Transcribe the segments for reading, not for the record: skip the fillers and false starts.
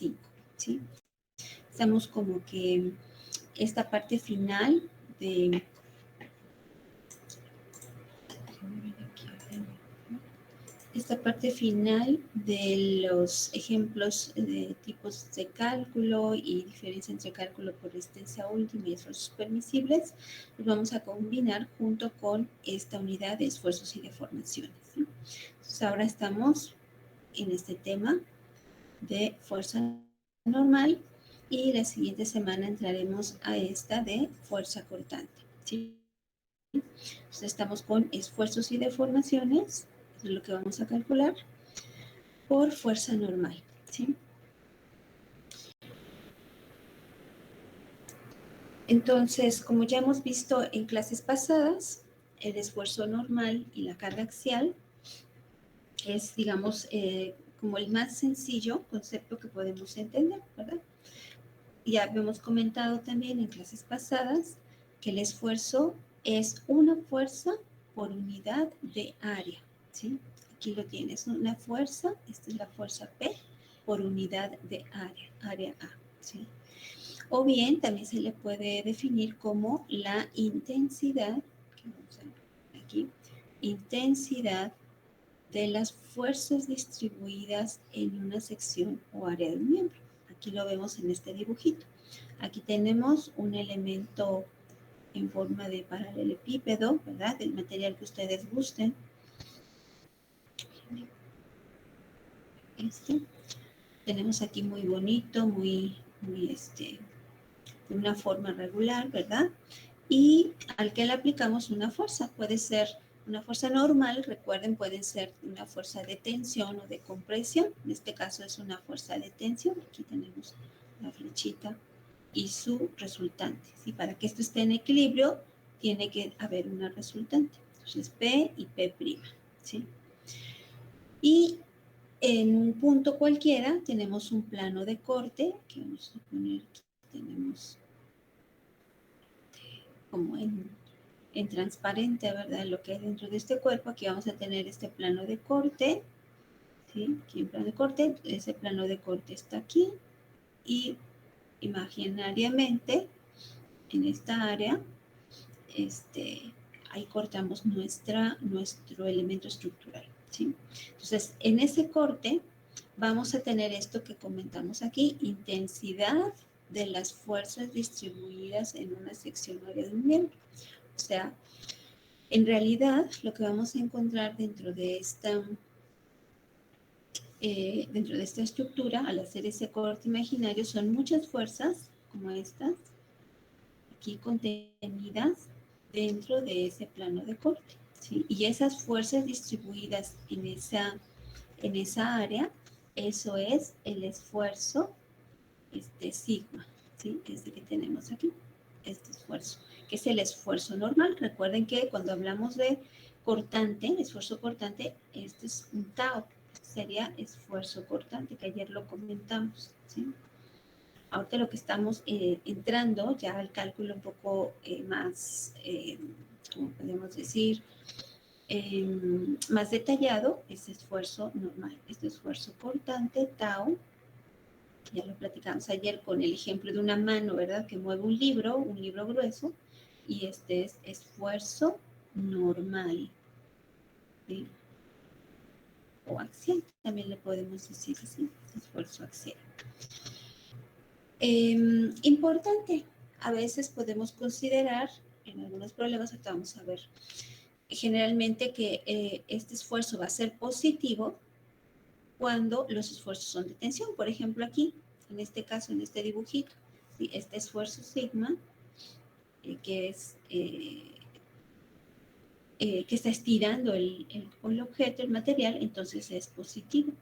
5, ¿sí? Estamos como que esta parte final de... Esta parte final de los ejemplos de tipos de cálculo y diferencia entre cálculo por resistencia última y esfuerzos permisibles, los vamos a combinar junto con esta unidad de esfuerzos y deformaciones, ¿sí? Entonces ahora estamos en este tema de fuerza normal y la siguiente semana entraremos a esta de fuerza cortante, ¿sí? Entonces estamos con esfuerzos y deformaciones, eso es lo que vamos a calcular, por fuerza normal, ¿sí? Entonces, como ya hemos visto en clases pasadas, el esfuerzo normal y la carga axial es, digamos, como el más sencillo concepto que podemos entender, ¿verdad? Ya habíamos comentado también en clases pasadas que el esfuerzo es una fuerza por unidad de área, ¿sí? Aquí lo tienes, una fuerza, esta es la fuerza P, por unidad de área A, ¿sí? O bien también se le puede definir como la intensidad, que vamos a ver aquí, intensidad de las fuerzas distribuidas en una sección o área del miembro. Aquí lo vemos en este dibujito. Aquí tenemos un elemento en forma de paralelepípedo, ¿verdad? Del material que ustedes gusten. Tenemos aquí muy bonito, muy de una forma regular, ¿verdad? Y al que le aplicamos una fuerza. Puede ser una fuerza normal, recuerden, puede ser una fuerza de tensión o de compresión. En este caso es una fuerza de tensión. Aquí tenemos la flechita y su resultante, ¿sí? Para que esto esté en equilibrio, tiene que haber una resultante. Entonces, P y P', ¿sí? Y en un punto cualquiera tenemos un plano de corte, que vamos a poner aquí, tenemos como en transparente, ¿verdad? Lo que hay dentro de este cuerpo. Aquí vamos a tener este plano de corte, ¿sí? Aquí en plano de corte, ese plano de corte está aquí y imaginariamente en esta área, ahí cortamos nuestro elemento estructural, ¿sí? Entonces, en ese corte vamos a tener esto que comentamos aquí, intensidad de las fuerzas distribuidas en una sección o área de un miembro. O sea, en realidad, lo que vamos a encontrar dentro de esta estructura, al hacer ese corte imaginario, son muchas fuerzas, como estas, aquí contenidas dentro de ese plano de corte, ¿sí? Y esas fuerzas distribuidas en esa área, eso es el esfuerzo sigma, ¿sí? Este que tenemos aquí, este esfuerzo, que es el esfuerzo normal. Recuerden que cuando hablamos de cortante, esfuerzo cortante, este es un tau, sería esfuerzo cortante, que ayer lo comentamos, ¿sí? Ahorita lo que estamos entrando ya al cálculo un poco más, ¿cómo podemos decir? Más detallado, es esfuerzo normal, este esfuerzo cortante, tau, ya lo platicamos ayer con el ejemplo de una mano, ¿verdad? Que mueve un libro grueso, y este es esfuerzo normal, ¿sí? O axial, también le podemos decir así, esfuerzo axial. Importante, a veces podemos considerar, en algunos problemas, ahorita vamos a ver, generalmente que este esfuerzo va a ser positivo cuando los esfuerzos son de tensión. Por ejemplo, aquí, en este caso, en este dibujito, ¿sí? Este esfuerzo sigma, que es que está estirando el objeto, el material, entonces es positivo.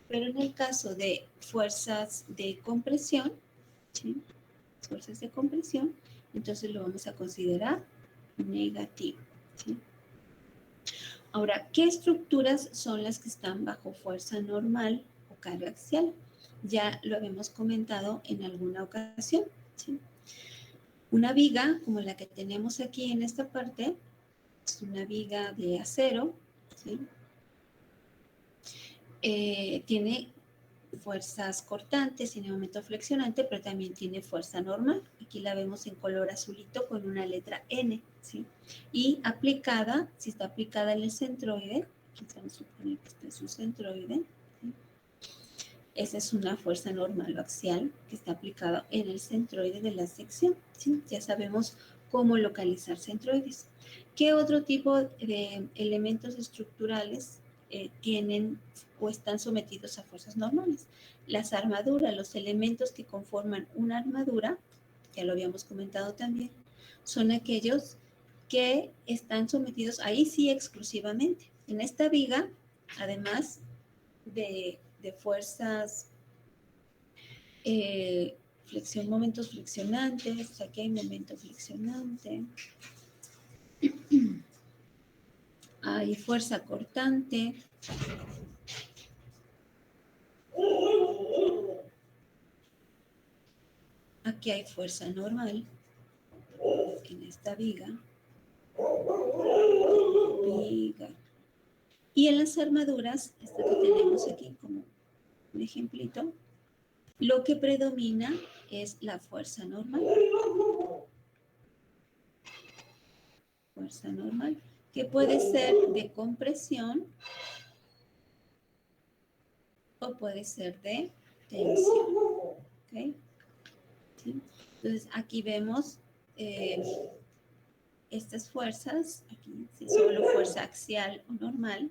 Pero en el caso de fuerzas de compresión, ¿sí? Fuerzas de compresión, entonces lo vamos a considerar negativo, ¿sí? Ahora, ¿qué estructuras son las que están bajo fuerza normal o carga axial? Ya lo habíamos comentado en alguna ocasión, ¿sí? Una viga, como la que tenemos aquí en esta parte, es una viga de acero, ¿sí? Tiene fuerzas cortantes, tiene momento flexionante, pero también tiene fuerza normal. Aquí la vemos en color azulito con una letra N, ¿sí? Y aplicada, si está aplicada en el centroide, aquí vamos a suponer que este es un centroide, ¿sí? Esa es una fuerza normal o axial que está aplicada en el centroide de la sección, ¿sí? Ya sabemos cómo localizar centroides. ¿Qué otro tipo de elementos estructurales tienen o están sometidos a fuerzas normales? Las armaduras, los elementos que conforman una armadura, ya lo habíamos comentado también, son aquellos que están sometidos ahí sí exclusivamente. En esta viga, además de fuerzas, momentos flexionantes, aquí hay momento flexionante, hay fuerza cortante, aquí hay fuerza normal en esta viga. Y en las armaduras, esta que tenemos aquí como un ejemplito, lo que predomina es la fuerza normal. Fuerza normal, que puede ser de compresión o puede ser de tensión. ¿Okay? ¿Sí? Entonces, aquí vemos estas fuerzas, aquí si solo fuerza axial o normal.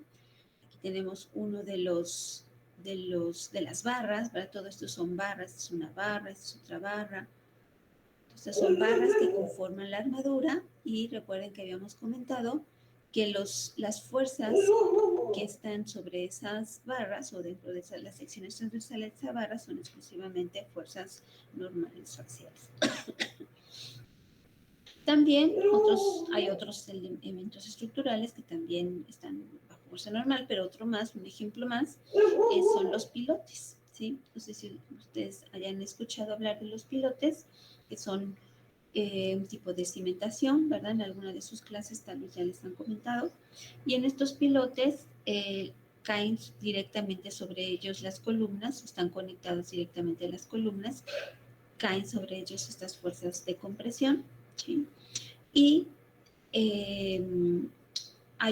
Aquí tenemos uno de las barras, ¿verdad? Todo esto son barras, es una barra, es otra barra. Entonces son barras que conforman la armadura y recuerden que habíamos comentado que las fuerzas que están sobre esas barras o dentro de las secciones transversales de esas barras son exclusivamente fuerzas normales o axiales. También hay otros elementos estructurales que también están bajo fuerza normal, pero un ejemplo más, son los pilotes, ¿sí? No sé si ustedes hayan escuchado hablar de los pilotes, que son un tipo de cimentación, ¿verdad? En alguna de sus clases tal vez ya les han comentado. Y en estos pilotes caen directamente sobre ellos las columnas, están conectadas directamente a las columnas, caen sobre ellos estas fuerzas de compresión, ¿sí? Y hay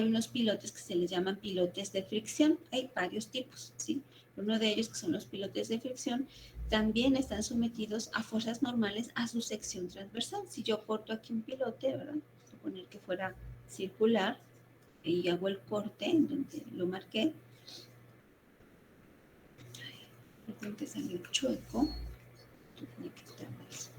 unos pilotes que se les llaman pilotes de fricción. Hay varios tipos, ¿sí? Uno de ellos, que son los pilotes de fricción, también están sometidos a fuerzas normales a su sección transversal. Si yo corto aquí un pilote, ¿verdad? Suponer que fuera circular y hago el corte en donde lo marqué. Perdón que salió chueco. Tenía que estar más.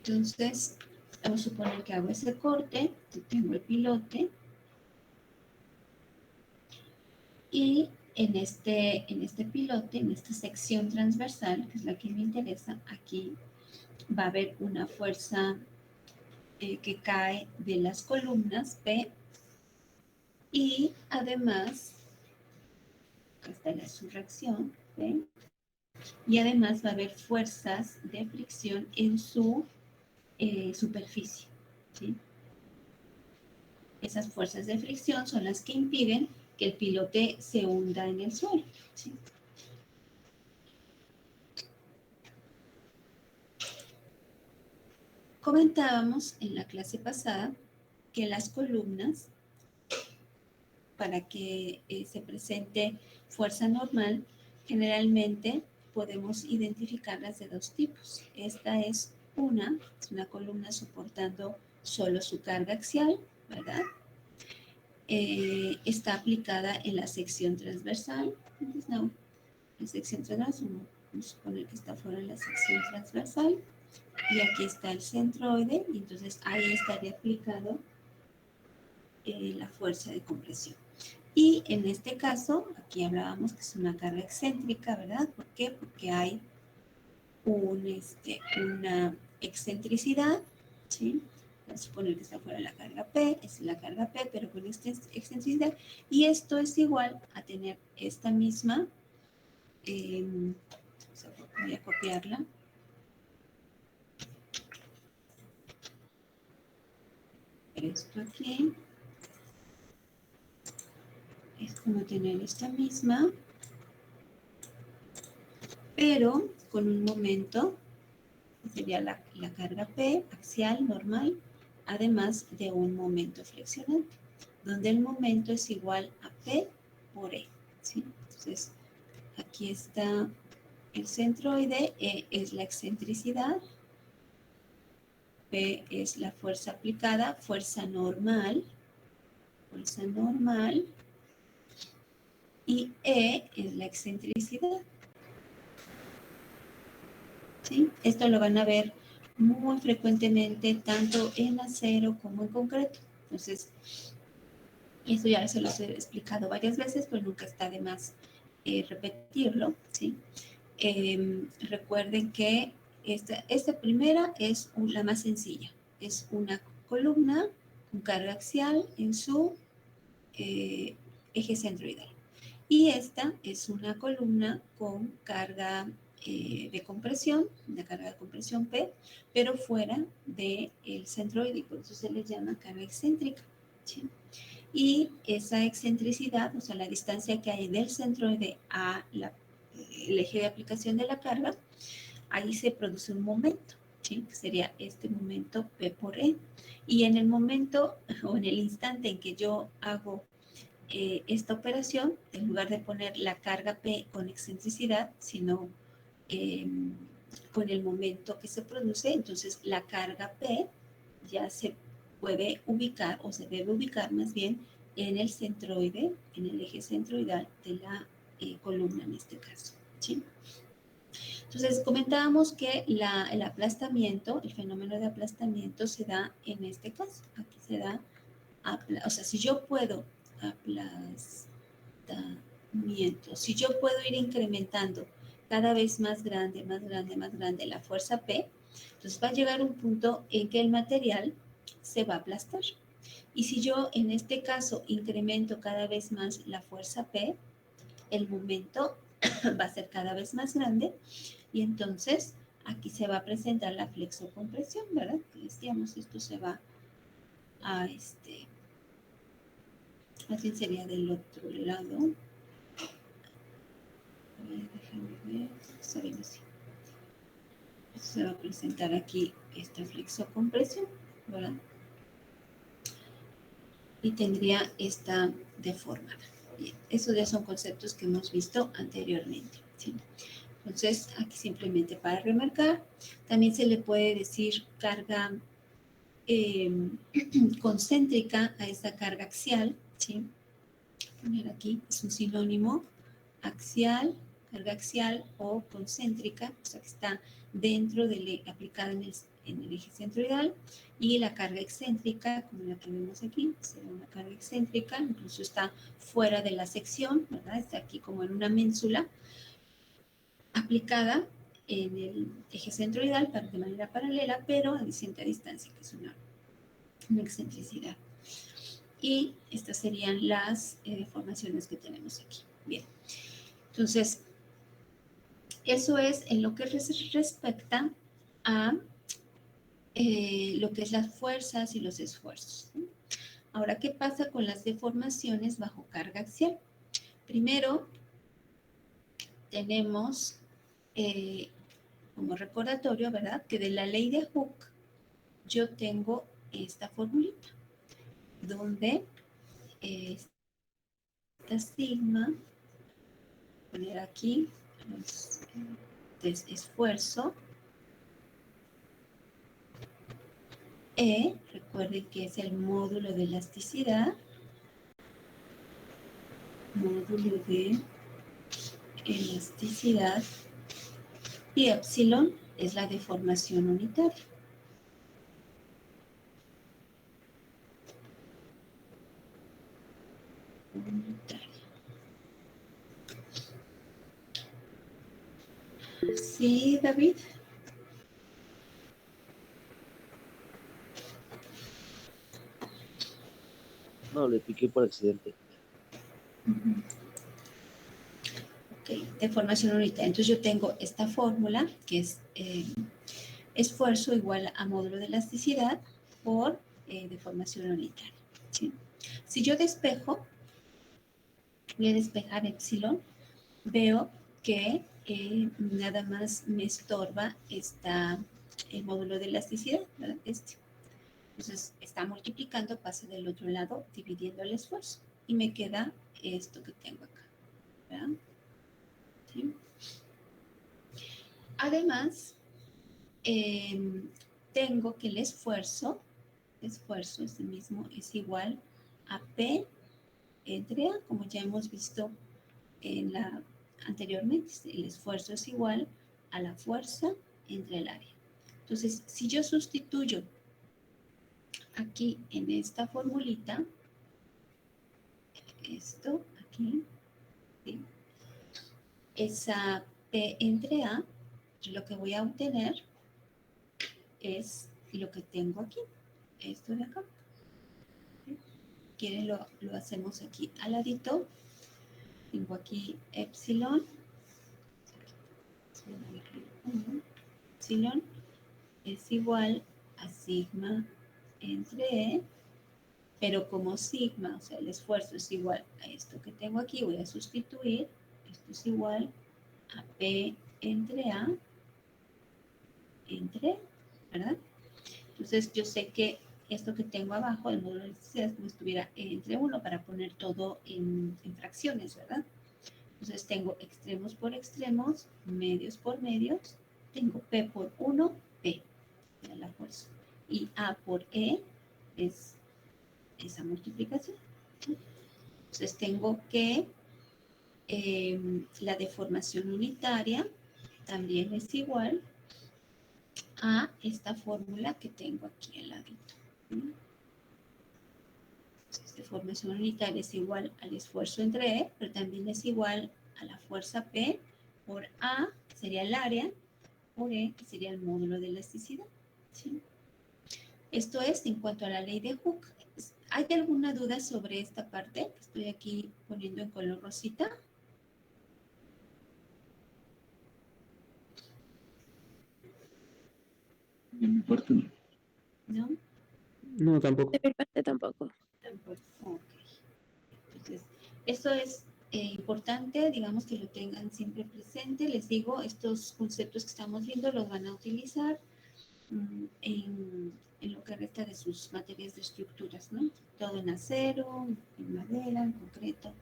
Entonces, vamos a suponer que hago ese corte, tengo el pilote, y en este pilote, en esta sección transversal, que es la que me interesa, aquí va a haber una fuerza que cae de las columnas P, y además, acá está la surrección, P, y además va a haber fuerzas de fricción en su superficie, ¿sí? Esas fuerzas de fricción son las que impiden que el pilote se hunda en el suelo, ¿sí? Comentábamos en la clase pasada que las columnas, para que se presente fuerza normal, generalmente podemos identificarlas de dos tipos. Esta es una columna soportando solo su carga axial, ¿verdad? Está aplicada en la sección transversal. Entonces, no, la sección transversal, vamos a suponer que está fuera de la sección transversal, y aquí está el centroide, y entonces ahí estaría aplicado la fuerza de compresión. Y en este caso, aquí hablábamos que es una carga excéntrica, ¿verdad? ¿Por qué? Porque hay una excentricidad, ¿sí? Vamos a suponer que está fuera la carga P, es la carga P, pero con esta excentricidad, y esto es igual a tener esta misma voy a copiarla. Esto aquí es como tener esta misma, pero con un momento, sería la carga P axial normal, además de un momento flexionante, donde el momento es igual a P por E, ¿sí? Entonces, aquí está el centroide, E es la excentricidad, P es la fuerza aplicada, fuerza normal, y E es la excentricidad. ¿Sí? Esto lo van a ver muy frecuentemente, tanto en acero como en concreto. Entonces, eso ya se los he explicado varias veces, pero nunca está de más repetirlo, ¿sí? Recuerden que esta primera es la más sencilla. Es una columna con carga axial en su eje centroidal. Y esta es una columna con carga de compresión, una carga de compresión P, pero fuera del centroide, y por eso se le llama carga excéntrica, ¿sí? Y esa excentricidad, o sea, la distancia que hay del centroide a el eje de aplicación de la carga, ahí se produce un momento, ¿sí? Que sería este momento P por E. Y en el momento o en el instante en que yo hago esta operación, en lugar de poner la carga P con excentricidad, sino con el momento que se produce, entonces la carga P ya se puede ubicar, o se debe ubicar más bien, en el centroide, en el eje centroidal de la columna en este caso, ¿sí? Entonces, comentábamos que el aplastamiento, el fenómeno de aplastamiento se da en este caso. Aquí se da, o sea, si yo puedo aplastamiento, si yo puedo ir incrementando cada vez más grande, más grande, más grande la fuerza P, entonces va a llegar un punto en que el material se va a aplastar. Y si yo en este caso incremento cada vez más la fuerza P, el momento va a ser cada vez más grande y entonces aquí se va a presentar la flexocompresión, ¿verdad? Que decíamos, esto se va a así sería del otro lado. A ver, déjame ver, está bien así. Se va a presentar aquí esta flexocompresión, ¿verdad? Y tendría esta deformada. Bien, esos ya son conceptos que hemos visto anteriormente, ¿sí? Entonces, aquí simplemente para remarcar, también se le puede decir carga concéntrica a esta carga axial, ¿sí? Poner aquí, es un sinónimo, axial, carga axial o concéntrica, o sea que está dentro de aplicada en el eje centroidal, y la carga excéntrica, como la que vemos aquí, será una carga excéntrica, incluso está fuera de la sección, ¿verdad? Está aquí como en una ménsula, aplicada en el eje centroidal de manera paralela, pero a distinta distancia, que es una excentricidad. Y estas serían las deformaciones que tenemos aquí. Bien, entonces, eso es en lo que respecta a lo que es las fuerzas y los esfuerzos. Ahora, ¿qué pasa con las deformaciones bajo carga axial? Primero, tenemos como recordatorio, ¿verdad?, que de la ley de Hooke yo tengo esta formulita, donde esta sigma, poner aquí esfuerzo, E, recuerden que es el módulo de elasticidad, módulo de elasticidad, y epsilon es la deformación unitaria. Sí, David. No, le piqué por accidente. Ok. deformación unitaria. Entonces yo tengo esta fórmula que es esfuerzo igual a módulo de elasticidad por deformación unitaria. ¿Sí? Si yo despejo, voy a despejar epsilon, veo que nada más me estorba el módulo de elasticidad, ¿verdad? Entonces está multiplicando, pasa del otro lado, dividiendo el esfuerzo. Y me queda esto que tengo acá, ¿verdad? ¿Sí? Además, tengo que el esfuerzo este mismo, es igual a P entre A, como ya hemos visto anteriormente. El esfuerzo es igual a la fuerza entre el área. Entonces, si yo sustituyo aquí en esta formulita, esto aquí, ¿sí? Esa P entre A, yo lo que voy a obtener es lo que tengo aquí, esto de acá. ¿Sí? Quieren lo hacemos aquí al ladito. Tengo aquí epsilon. Epsilon es igual a sigma entre E, pero como sigma, o sea, el esfuerzo es igual a esto que tengo aquí, voy a sustituir, esto es igual a P entre A entre E, ¿verdad? Entonces yo sé que esto que tengo abajo, el módulo de elasticidad, como estuviera entre 1 para poner todo en fracciones, ¿verdad? Entonces tengo extremos por extremos, medios por medios, tengo P por 1, P, de la fuerza, y A por E es esa multiplicación. Entonces tengo que la deformación unitaria también es igual a esta fórmula que tengo aquí al ladito. Entonces, deformación unitaria es igual al esfuerzo entre E, pero también es igual a la fuerza P por A, que sería el área, por E, que sería el módulo de elasticidad. ¿Sí? Esto es en cuanto a la ley de Hooke. ¿Hay alguna duda sobre esta parte que estoy aquí poniendo en color rosita? De mi parte no. ¿No? No, tampoco. De mi parte tampoco. Tampoco. Ok. Entonces, esto es importante, digamos que lo tengan siempre presente. Les digo, estos conceptos que estamos viendo los van a utilizar en lo que resta de sus materias de estructuras, ¿no? Todo en acero, en madera, en concreto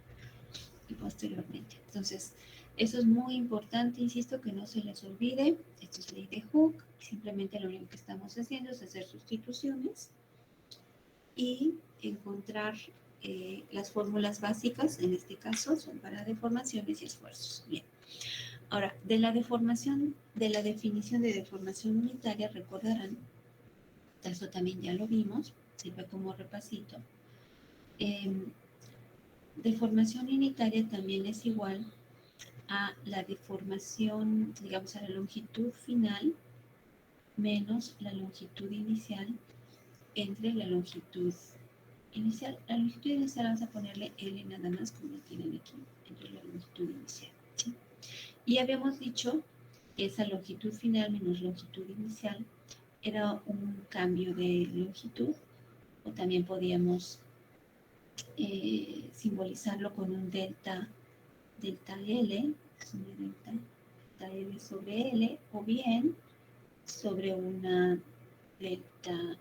y posteriormente. Entonces, eso es muy importante, insisto, que no se les olvide. Esto es ley de Hooke. Simplemente lo único que estamos haciendo es hacer sustituciones y encontrar las fórmulas básicas, en este caso, son para deformaciones y esfuerzos. Bien. Ahora, de la definición de deformación unitaria, recordarán, eso también ya lo vimos, sirve como repasito. Deformación unitaria también es igual a la deformación, digamos, a la longitud final menos la longitud inicial entre la longitud inicial. La longitud inicial vamos a ponerle L nada más, como lo tienen aquí, entre la longitud inicial. ¿Sí? Y habíamos dicho que esa longitud final menos longitud inicial era un cambio de longitud, o también podíamos simbolizarlo con un delta L, delta L sobre L, o bien sobre una delta,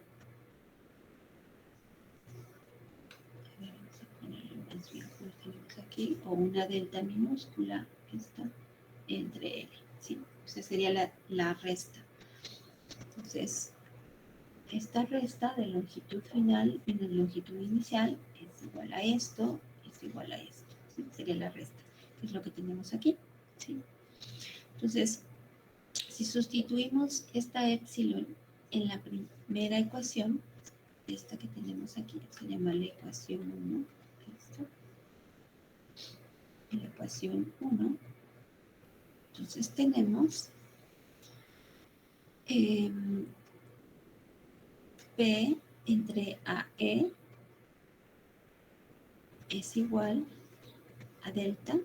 vamos a ponerlo más bien como tenemos aquí, o una delta minúscula, esta, entre L, ¿sí? O sea, sería la resta. Entonces, esta resta de longitud final menos longitud inicial es igual a esto, es igual a esto, ¿sí? Sería la resta, que es lo que tenemos aquí, ¿sí? Entonces, si sustituimos esta epsilon en la primera ecuación, esta que tenemos aquí, se llama la ecuación 1, esto, en la ecuación 1, entonces tenemos P entre AE es igual a delta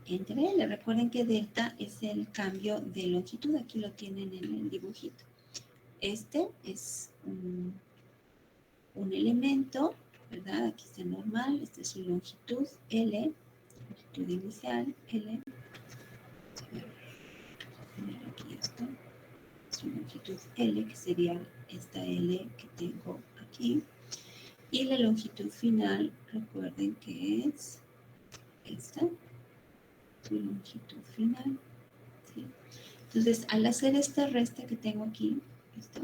entre L. Recuerden que delta es el cambio de longitud, aquí lo tienen en el dibujito. Este es un elemento, ¿verdad? Aquí está normal, esta es su longitud L, longitud inicial L. Voy a poner aquí esto, su longitud L, que sería esta L que tengo aquí. Y la longitud final, recuerden que es esta, su longitud final. ¿Sí? Entonces, al hacer esta resta que tengo aquí, esto,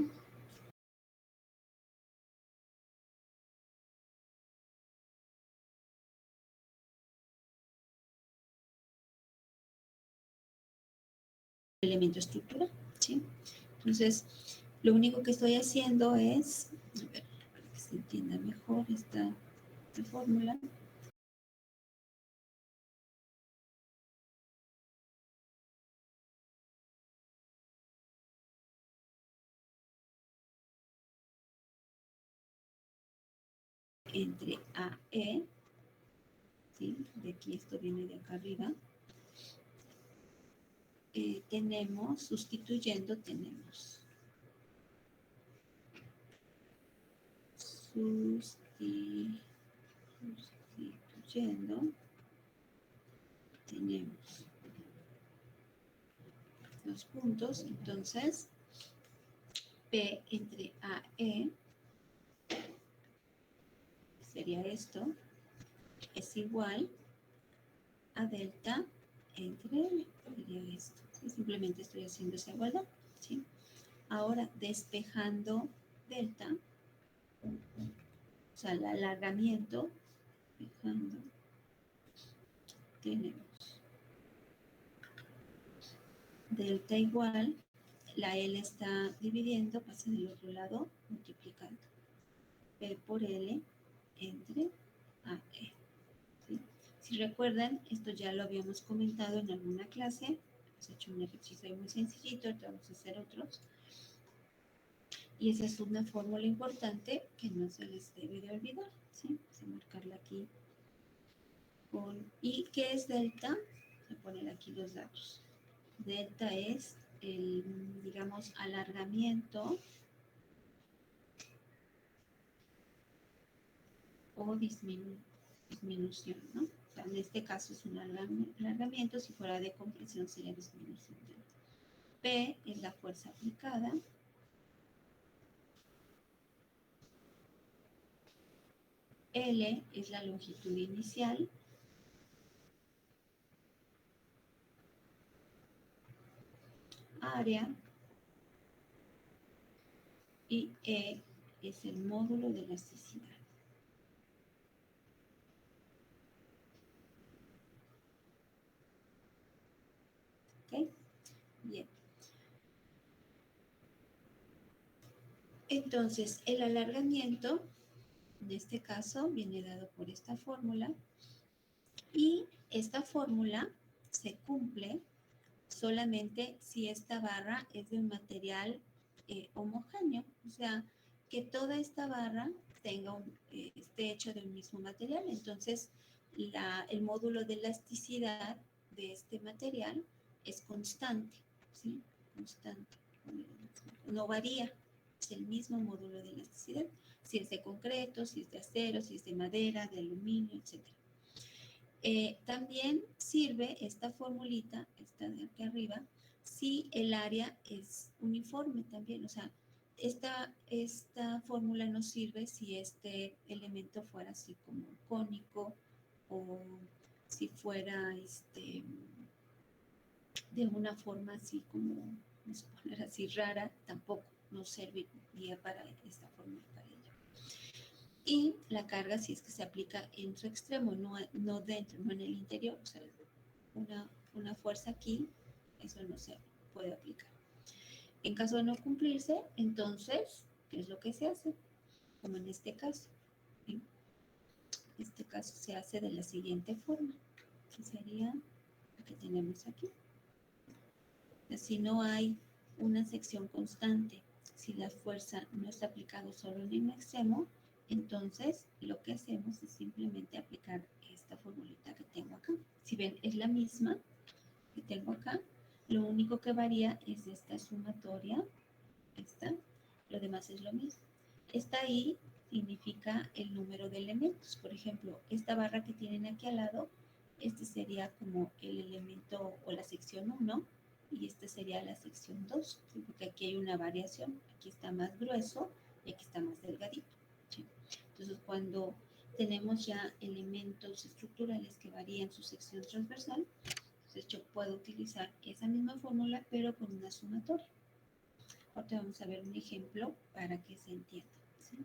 elemento estructura, ¿sí? Entonces, lo único que estoy haciendo es, a ver, para que se entienda mejor esta fórmula. Entre AE, ¿sí? De aquí, esto viene de acá arriba. Tenemos, sustituyendo, tenemos sustituyendo, tenemos los puntos, entonces P entre AE sería esto, es igual a delta entre L, sería esto. ¿Sí? Simplemente estoy haciendo esa igualdad, ¿sí? Ahora, despejando delta, o sea, el alargamiento, despejando, tenemos delta igual, la L está dividiendo, pasa del otro lado, multiplicando. P por L entre AE. ¿Sí? Si recuerdan, esto ya lo habíamos comentado en alguna clase, hemos hecho un ejercicio muy sencillito, ahora vamos a hacer otros. Y esa es una fórmula importante que no se les debe de olvidar, ¿sí? Vamos a marcarla aquí ¿y qué es delta? Voy a poner aquí los datos. Delta es el, digamos, alargamiento o disminución, ¿no? O sea, en este caso es un alargamiento, si fuera de compresión sería disminución. P es la fuerza aplicada. L es la longitud inicial. Área. Y E es el módulo de elasticidad. ¿Ok? Bien. Entonces, el alargamiento, en este caso, viene dado por esta fórmula. Y esta fórmula se cumple solamente si esta barra es de un material homogéneo. O sea, que toda esta barra esté hecho de un mismo material. Entonces, el módulo de elasticidad de este material es constante, ¿sí? Constante. No varía. Es el mismo módulo de elasticidad. Si es de concreto, si es de acero, si es de madera, de aluminio, etc. También sirve esta formulita, esta de aquí arriba, si el área es uniforme también. O sea, esta fórmula nos sirve si este elemento fuera así como cónico o si fuera de una forma así como, vamos a poner así rara, tampoco nos serviría para esta fórmula para ello. Y la carga si es que se aplica en su extremo, no dentro, no en el interior, o sea, una fuerza aquí, eso no se puede aplicar. En caso de no cumplirse, entonces, ¿qué es lo que se hace? Como en este caso. En este caso se hace de la siguiente forma, que sería la que tenemos aquí. Si no hay una sección constante, si la fuerza no está aplicada solo en un extremo, Entonces, lo que hacemos es simplemente aplicar esta formulita que tengo acá. Si ven, es la misma que tengo acá. Lo único que varía es esta sumatoria. Esta. Lo demás es lo mismo. Esta I significa el número de elementos. Por ejemplo, esta barra que tienen aquí al lado, este sería como el elemento o la sección 1 y esta sería la sección 2, ¿sí? Porque aquí hay una variación. Aquí está más grueso y aquí está más delgadito. ¿Sí? Entonces, cuando tenemos ya elementos estructurales que varían su sección transversal, entonces yo puedo utilizar esa misma fórmula, pero con una sumatoria. Ahora vamos a ver un ejemplo para que se entienda. ¿Sí?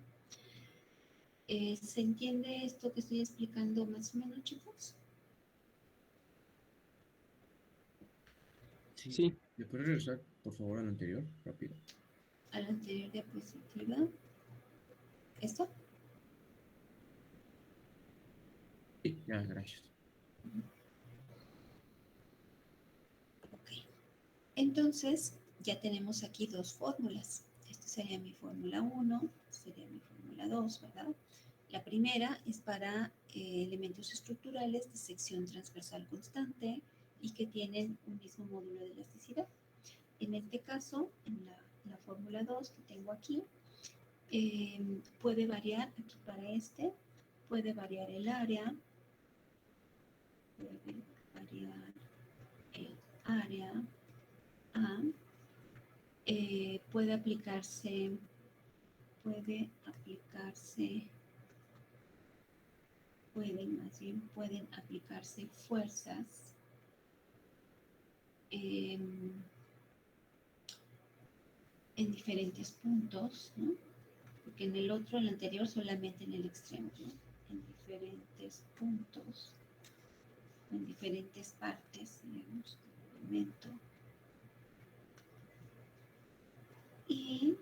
¿Se entiende esto que estoy explicando más o menos, chicos? Sí. Sí, ¿Me puedes regresar, por favor, al anterior? Rápido. A la anterior diapositiva. ¿Esto? Sí, ya, gracias. Ok. Entonces, ya tenemos aquí dos fórmulas. Esta sería mi fórmula 1, sería mi fórmula 2, ¿verdad? La primera es para elementos estructurales de sección transversal constante y que tienen un mismo módulo de elasticidad. En este caso, en la fórmula 2 que tengo aquí, puede variar, aquí para este, puede variar el área, puede variar el área A, puede aplicarse, pueden aplicarse fuerzas en diferentes puntos, ¿no? Porque en el otro, en el anterior, solamente en el extremo, ¿no? En diferentes puntos, en diferentes partes, digamos, del elemento. Y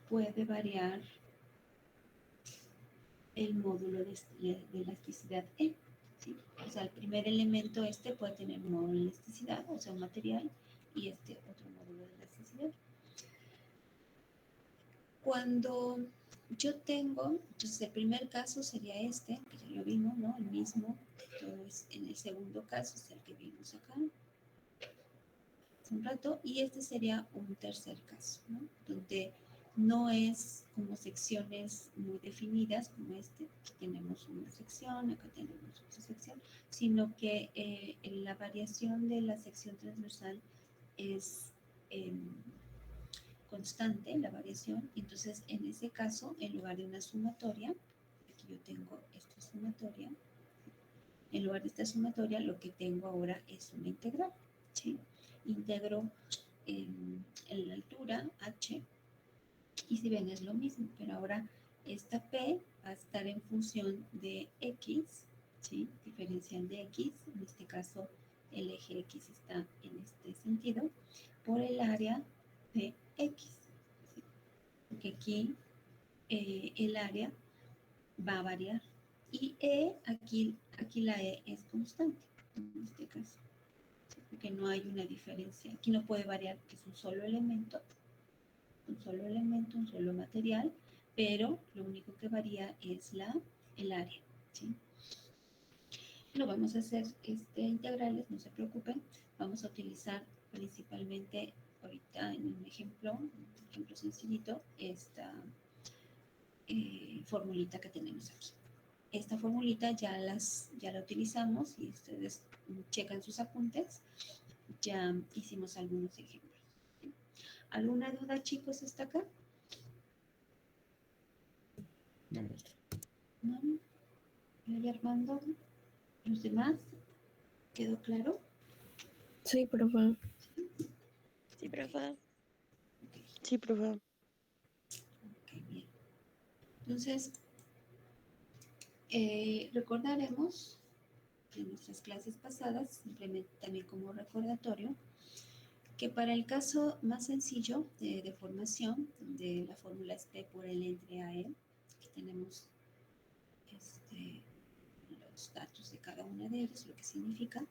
puede variar el módulo de elasticidad E. ¿Sí? O sea, el primer elemento este puede tener un módulo de elasticidad, o sea, un material, y este otro módulo de elasticidad. Cuando yo tengo, entonces el primer caso sería este, que ya lo vimos, ¿no? El mismo. Entonces, en el segundo caso es el que vimos acá hace un rato, y este sería un tercer caso, ¿no? Donde no es como secciones muy definidas como este, aquí tenemos una sección, acá tenemos otra sección, sino que la variación de la sección transversal es constante, la variación, y entonces en ese caso, en lugar de una sumatoria, aquí yo tengo esta sumatoria, en lugar de esta sumatoria, lo que tengo ahora es una integral, ¿sí? Integro en la altura h, y si ven es lo mismo, pero ahora esta p va a estar en función de x, ¿sí? Diferencial de x, en este caso el eje x está en este sentido, por el área de x, ¿sí? Porque aquí el área va a variar. Y E, aquí la E es constante, en este caso, ¿sí? Porque no hay una diferencia. Aquí no puede variar, que es un solo elemento, un solo material, pero lo único que varía es el área, ¿sí? No vamos a hacer integrales, no se preocupen. Vamos a utilizar principalmente ahorita en un ejemplo sencillito, esta formulita que tenemos aquí. Esta formulita ya la utilizamos y ustedes checan sus apuntes. Ya hicimos algunos ejemplos. ¿Alguna duda, chicos, hasta acá? No, maestra. ¿No? ¿Y Armando? ¿Los demás? ¿Quedó claro? Sí, profe. Sí, profe. Ok, Sí, profe. ok, bien. Entonces, recordaremos de nuestras clases pasadas, simplemente también como recordatorio, que para el caso más sencillo de deformación, donde la fórmula es P por L entre AE, aquí tenemos los datos de cada una de ellas, lo que significa.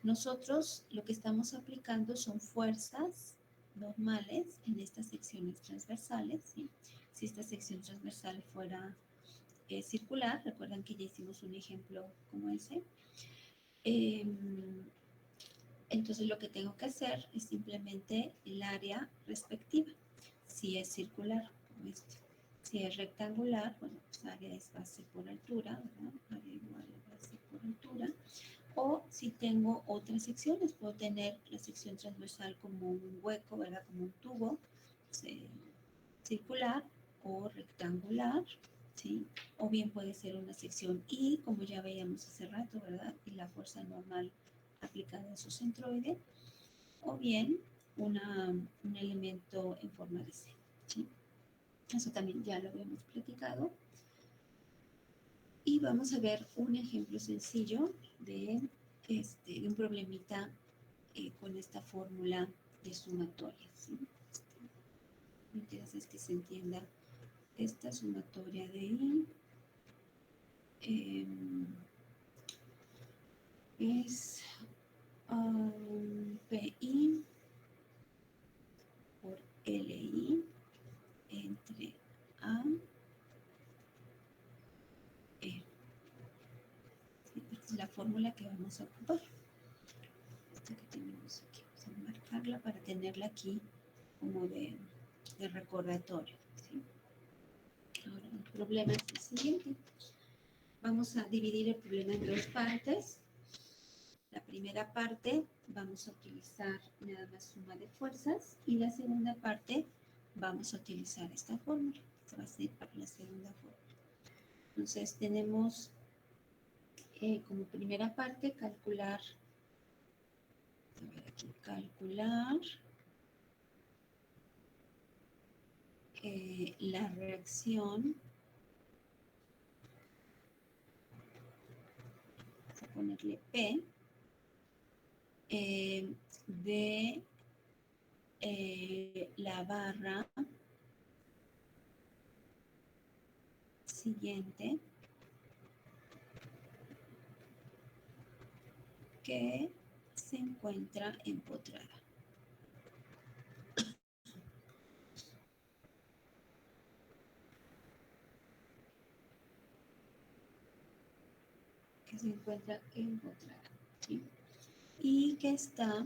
Nosotros lo que estamos aplicando son fuerzas normales en estas secciones transversales, ¿sí? Si esta sección transversal fuera circular, recuerdan que ya hicimos un ejemplo como ese, entonces lo que tengo que hacer es simplemente el área respectiva. Si es circular, como este. Si es rectangular, bueno, pues área es base por altura, ¿verdad? Área igual a base por altura. O si tengo otras secciones, puedo tener la sección transversal como un hueco, ¿verdad? Como un tubo circular o rectangular, ¿sí? O bien puede ser una sección I, como ya veíamos hace rato, ¿verdad? Y la fuerza normal aplicada a su centroide, o bien un elemento en forma de C, ¿sí? Eso también ya lo habíamos platicado. Y vamos a ver un ejemplo sencillo de un problemita con esta fórmula de sumatoria, ¿sí? Lo que interesa es que se entienda esta sumatoria de I es PI por LI entre A E. Esta es la fórmula que vamos a ocupar. Esta que tenemos aquí. Vamos a marcarla para tenerla aquí como de recordatorio, ¿sí? Ahora el problema es el siguiente. Vamos a dividir el problema en dos partes. La primera parte vamos a utilizar nada más suma de fuerzas y la segunda parte vamos a utilizar esta fórmula. Esta va a ser para la segunda fórmula. Entonces tenemos como primera parte calcular, a ver aquí, calcular la reacción, vamos a ponerle P, de la barra siguiente que se encuentra empotrada. Que se encuentra empotrada, ¿sí? Y que está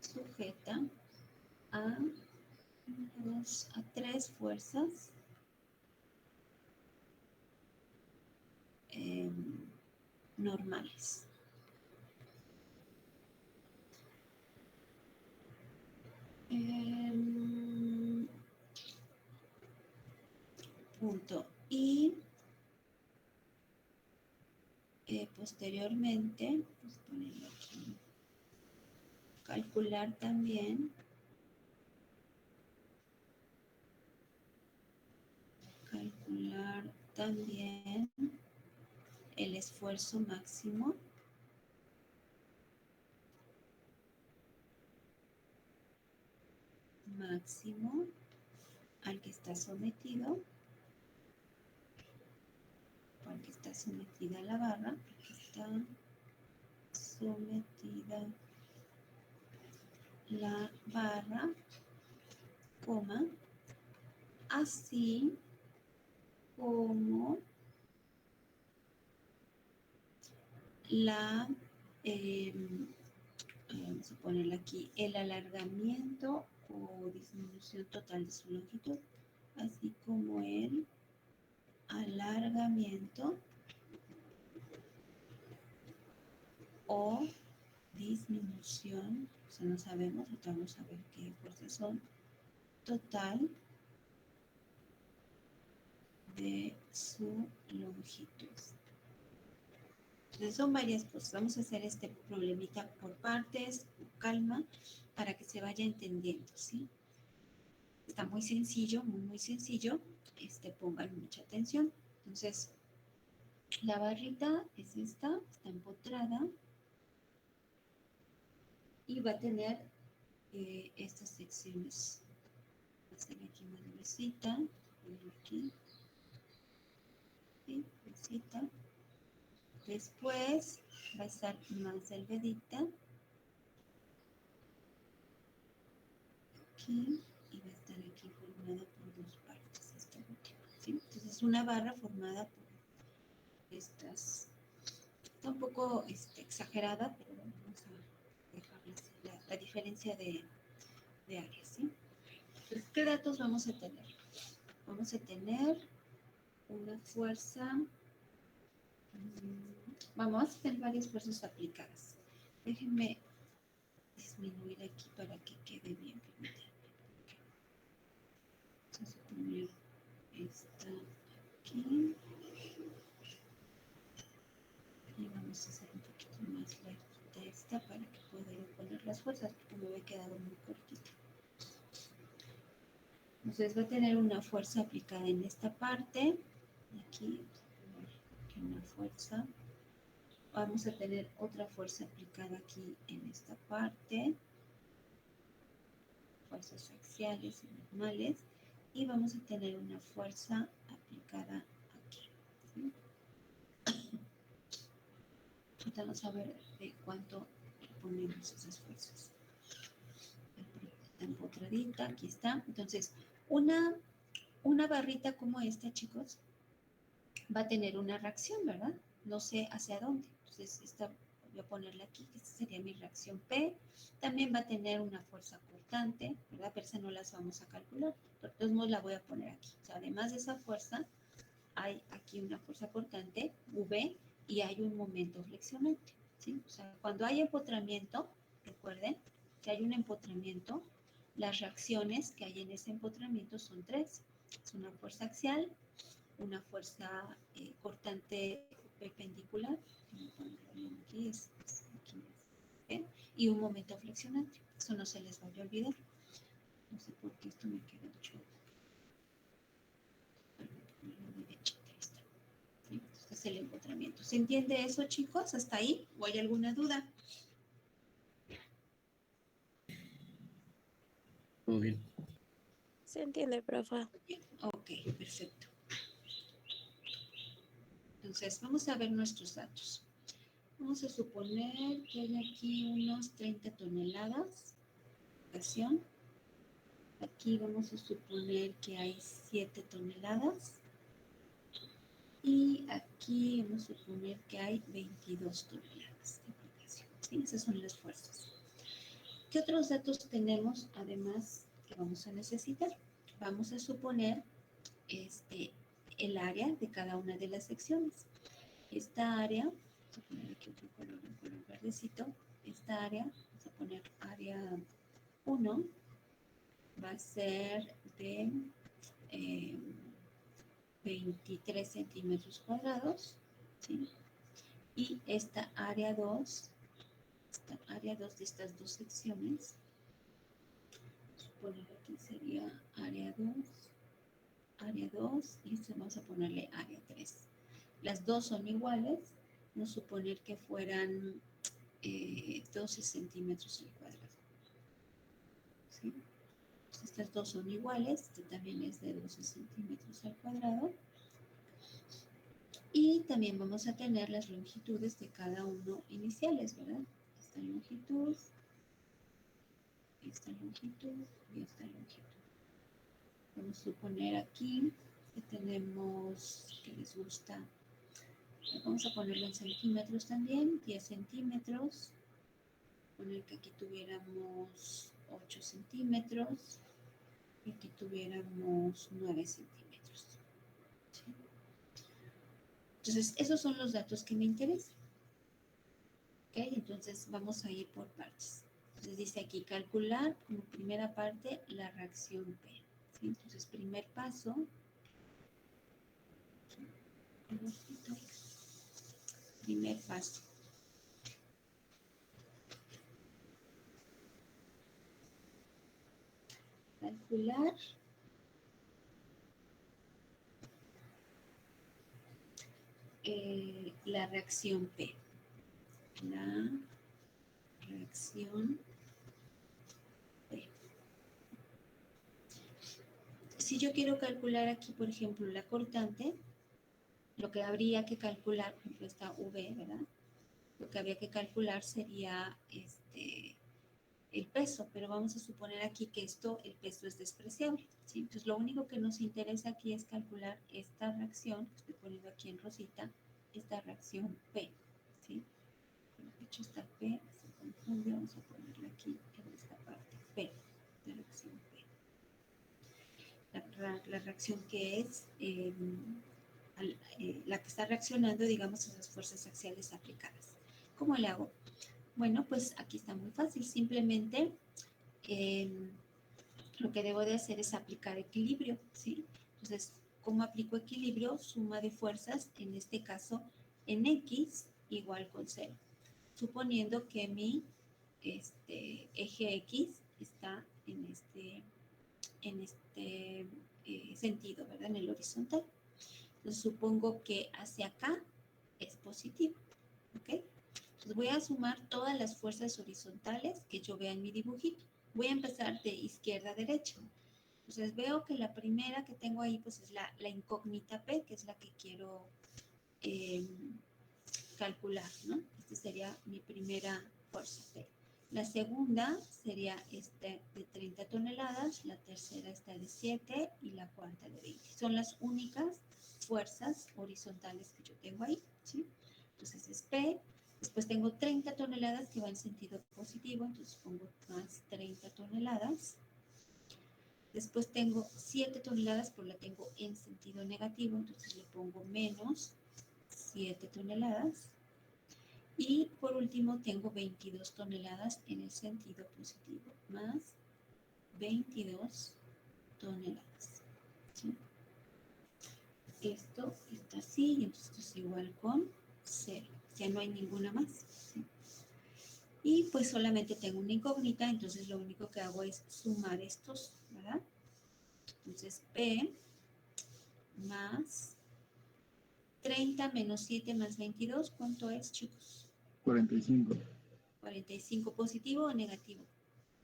sujeta a, a tres fuerzas normales. Punto. Y posteriormente, vamos a ponerlo aquí, calcular también el esfuerzo máximo al que está sometido, o al que está sometida la barra, porque está sometida la barra, coma, así como la, vamos a ponerle aquí, el alargamiento o disminución total de su longitud, así como el alargamiento o disminución, o sea, no sabemos, ahorita vamos a ver qué fuerzas son, total de su longitud. Entonces son varias cosas. Vamos a hacer este problemita por partes, con calma, para que se vaya entendiendo, ¿sí? Está muy sencillo, muy sencillo. Pongan mucha atención. Entonces, la barrita es esta, está empotrada y va a tener estas secciones. Va a ser aquí una nubecita, aquí, ¿sí? Nubecita. Después va a estar más delgadita. Aquí y va a estar aquí formada por dos partes, esta última, ¿sí? Entonces una barra formada por estas, está un poco exagerada, pero bueno, vamos a dejarla así, la diferencia de áreas, ¿sí? Entonces, ¿qué datos vamos a tener? Vamos a tener una fuerza, vamos a tener varias fuerzas aplicadas. Déjenme disminuir aquí para que quede bien. Vamos a poner esta aquí y vamos a hacer un poquito más larguita esta para que pueda poner las fuerzas, porque me había quedado muy cortita. Entonces va a tener una fuerza aplicada en esta parte. Aquí, aquí una fuerza. Vamos a tener otra fuerza aplicada aquí en esta parte. Fuerzas axiales y normales. Y vamos a tener una fuerza aplicada aquí, ¿sí? Ahorita vamos a ver de cuánto ponemos esas fuerzas. Está empotradita, aquí está. Entonces, una barrita como esta, chicos, va a tener una reacción, ¿verdad? No sé hacia dónde. Entonces, esta voy a ponerla aquí, que esta sería mi reacción P. También va a tener una fuerza cortante, ¿verdad? Pero esa no las vamos a calcular. Pero de todos modos la voy a poner aquí. O sea, además de esa fuerza, hay aquí una fuerza cortante, V, y hay un momento flexionante, ¿sí? O sea, cuando hay empotramiento, recuerden que hay un empotramiento, las reacciones que hay en ese empotramiento son tres. Es una fuerza axial, una fuerza cortante perpendicular, aquí es aquí, ¿ven? Y un momento flexionante. Eso no se les vaya a olvidar. No sé por qué esto me queda mucho. Este es el empotramiento. ¿Se entiende eso, chicos? ¿Hasta ahí? ¿O hay alguna duda? Todo bien. Se entiende, profa. Ok, perfecto. Entonces, vamos a ver nuestros datos. Vamos a suponer que hay aquí unos 30 toneladas de acción. Aquí vamos a suponer que hay 7 toneladas. Y aquí vamos a suponer que hay 22 toneladas de aplicación. ¿Sí? Esas son las fuerzas. ¿Qué otros datos tenemos además que vamos a necesitar? Vamos a suponer el área de cada una de las secciones. Esta área, vamos a poner aquí otro color, un color verdecito. Esta área, vamos a poner área 1, va a ser de 23 centímetros cuadrados, ¿sí? Y esta área 2 de estas dos secciones, suponer aquí sería área 2 y vamos a ponerle área 3. Las dos son iguales, vamos a suponer que fueran 12 centímetros al cuadrado. ¿Sí? Estas dos son iguales, este también es de 12 centímetros al cuadrado. Y también vamos a tener las longitudes de cada uno iniciales, ¿verdad? Esta longitud y esta longitud. Vamos a suponer aquí que tenemos, que les gusta, vamos a ponerlo en centímetros también, 10 centímetros. Poner que aquí tuviéramos 8 centímetros y aquí tuviéramos 9 centímetros. ¿Sí? Entonces, esos son los datos que me interesan. ¿Ok? Entonces, vamos a ir por partes. Entonces, dice aquí, calcular como primera parte la reacción P. ¿Sí? Entonces, primer paso. Primer paso. Calcular la reacción P. La reacción P. Si yo quiero calcular aquí, por ejemplo, la cortante, lo que habría que calcular, por ejemplo, esta V, ¿verdad? Lo que habría que calcular sería el peso, pero vamos a suponer aquí que el peso es despreciable, ¿sí? Entonces, lo único que nos interesa aquí es calcular esta reacción, que estoy poniendo aquí en rosita, esta reacción P, ¿sí? De hecho, esta P se confunde, vamos a ponerla aquí en esta parte, P, la reacción P. La reacción que es la que está reaccionando, digamos, a las fuerzas axiales aplicadas. ¿Cómo le hago? Bueno, pues aquí está muy fácil. Simplemente lo que debo de hacer es aplicar equilibrio, ¿sí? Entonces, ¿cómo aplico equilibrio? Suma de fuerzas, en este caso, en X igual con 0. Suponiendo que mi eje X está en este sentido, ¿verdad? En el horizontal. Entonces, supongo que hacia acá es positivo, ¿ok? Entonces, voy a sumar todas las fuerzas horizontales que yo vea en mi dibujito. Voy a empezar de izquierda a derecha. Entonces, veo que la primera que tengo ahí, pues, es la incógnita P, que es la que quiero calcular, ¿no? Esta sería mi primera fuerza P. La segunda sería de 30 toneladas, la tercera está de 7 y la cuarta de 20. Son las únicas fuerzas horizontales que yo tengo ahí, ¿sí? Entonces es P, después tengo 30 toneladas que va en sentido positivo, entonces pongo más 30 toneladas. Después tengo 7 toneladas, pero la tengo en sentido negativo, entonces le pongo menos 7 toneladas. Y por último tengo 22 toneladas en el sentido positivo, más 22 toneladas. ¿Sí? Esto está así y entonces esto es igual con 0. Ya no hay ninguna más. ¿Sí? Y pues solamente tengo una incógnita, entonces lo único que hago es sumar estos, ¿verdad? Entonces P más 30 menos 7 más 22, ¿cuánto es, chicos? 45. 45, ¿positivo o negativo?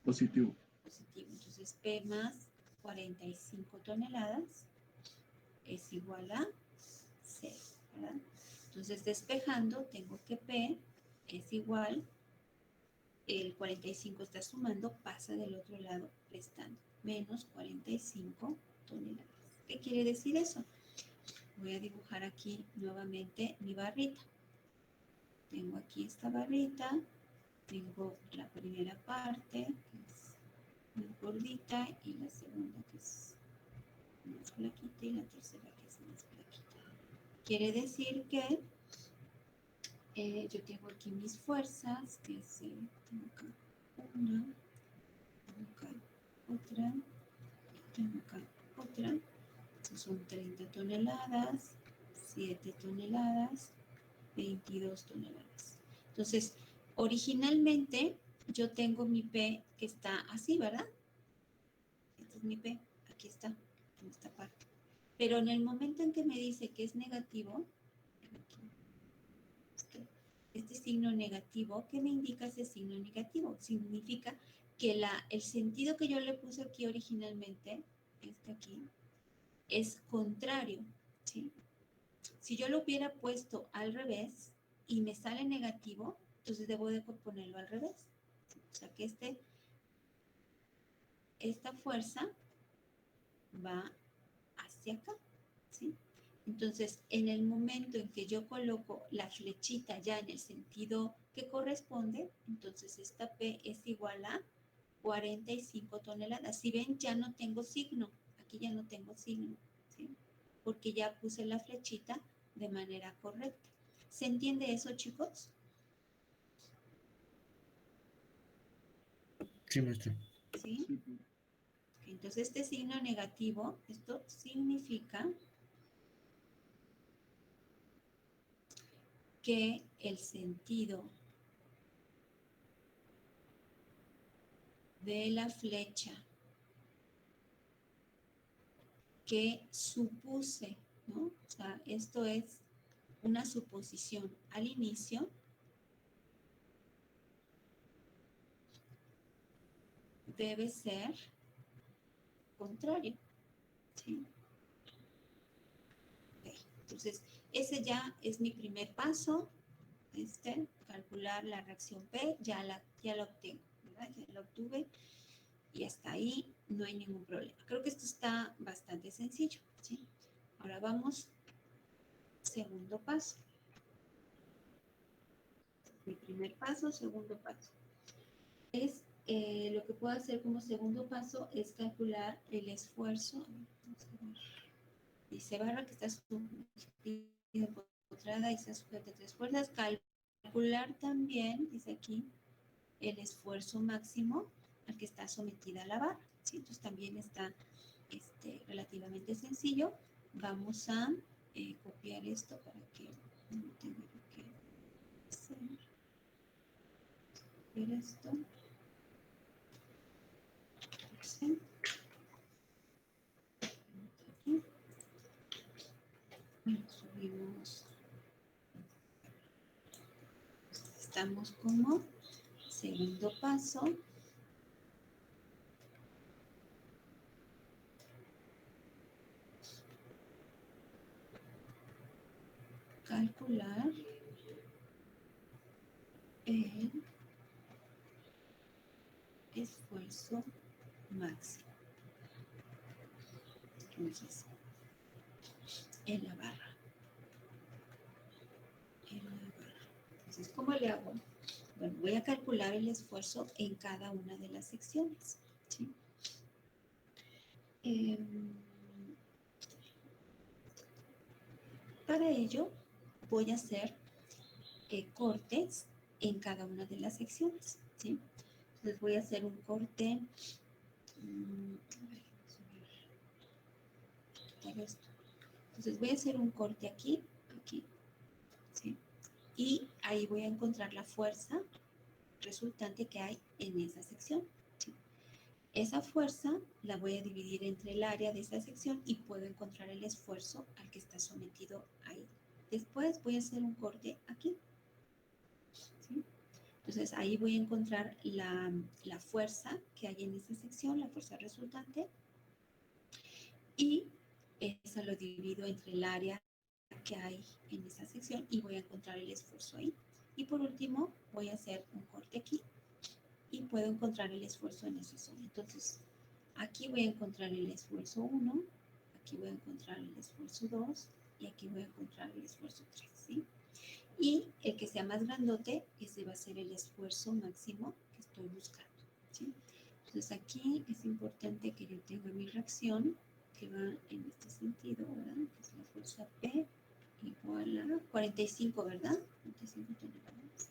Positivo. Positivo. Entonces P más 45 toneladas es igual a 0, ¿verdad? Entonces despejando tengo que P es igual, el 45 está sumando, pasa del otro lado restando, menos 45 toneladas. ¿Qué quiere decir eso? Voy a dibujar aquí nuevamente mi barrita. Tengo aquí esta barrita, tengo la primera parte, que es muy gordita, y la segunda que es más flaquita, y la tercera que es más flaquita. Quiere decir que yo tengo aquí mis fuerzas, que es, tengo acá una, tengo acá otra, tengo acá otra. Estos son 30 toneladas, 7 toneladas, 22 toneladas. Entonces, originalmente yo tengo mi P que está así, ¿verdad? Este es mi P, aquí está, en esta parte. Pero en el momento en que me dice que es negativo, este signo negativo, ¿qué me indica ese signo negativo? Significa que el sentido que yo le puse aquí originalmente, este aquí, es contrario, ¿sí? Si yo lo hubiera puesto al revés y me sale negativo, entonces debo de ponerlo al revés. O sea que esta fuerza va hacia acá, ¿sí? Entonces, en el momento en que yo coloco la flechita ya en el sentido que corresponde, entonces esta P es igual a 45 toneladas. Si ven, ya no tengo signo. Aquí ya no tengo signo, ¿sí? Porque ya puse la flechita de manera correcta. ¿Se entiende eso, chicos? Sí, maestro. ¿Sí? Sí. Entonces, este signo negativo, esto significa que el sentido de la flecha que supuse, ¿no? O sea, esto es una suposición al inicio, debe ser contrario, ¿sí? Okay. Entonces, ese ya es mi primer paso, calcular la reacción P, ya la obtengo, ¿verdad? Ya la obtuve y hasta ahí no hay ningún problema. Creo que esto está bastante sencillo, ¿sí? Ahora vamos, segundo paso. Mi primer paso, segundo paso. Es lo que puedo hacer como segundo paso es calcular el esfuerzo. Dice barra que está encontrada y está sujeta a 3 fuerzas. Calcular también, dice aquí, el esfuerzo máximo al que está sometida la barra. ¿Sí? Entonces también está relativamente sencillo. Vamos a copiar esto para que no tenga que hacer. Copiar esto. ¿Sí? Aquí. Bueno, subimos. Estamos como segundo paso. Calcular el esfuerzo máximo. Entonces, en la barra. Entonces, ¿cómo le hago? Bueno, voy a calcular el esfuerzo en cada una de las secciones. ¿Sí? Para ello, voy a hacer cortes en cada una de las secciones. ¿Sí? Entonces, voy a hacer un corte. Entonces, voy a hacer un corte aquí, aquí. ¿Sí? Y ahí voy a encontrar la fuerza resultante que hay en esa sección. ¿Sí? Esa fuerza la voy a dividir entre el área de esa sección y puedo encontrar el esfuerzo al que está sometido ahí. Después voy a hacer un corte aquí. ¿Sí? Entonces ahí voy a encontrar la fuerza que hay en esa sección, la fuerza resultante, y esa lo divido entre el área que hay en esa sección y voy a encontrar el esfuerzo ahí. Y por último voy a hacer un corte aquí y puedo encontrar el esfuerzo en esa zona. Entonces, aquí voy a encontrar el esfuerzo 1, aquí voy a encontrar el esfuerzo 2 y aquí voy a encontrar el esfuerzo 3, ¿sí? Y el que sea más grandote, ese va a ser el esfuerzo máximo que estoy buscando, ¿sí? Entonces, aquí es importante que yo tenga mi reacción que va en este sentido, ¿verdad? Que es la fuerza P igual a 45, ¿verdad? 45 toneladas.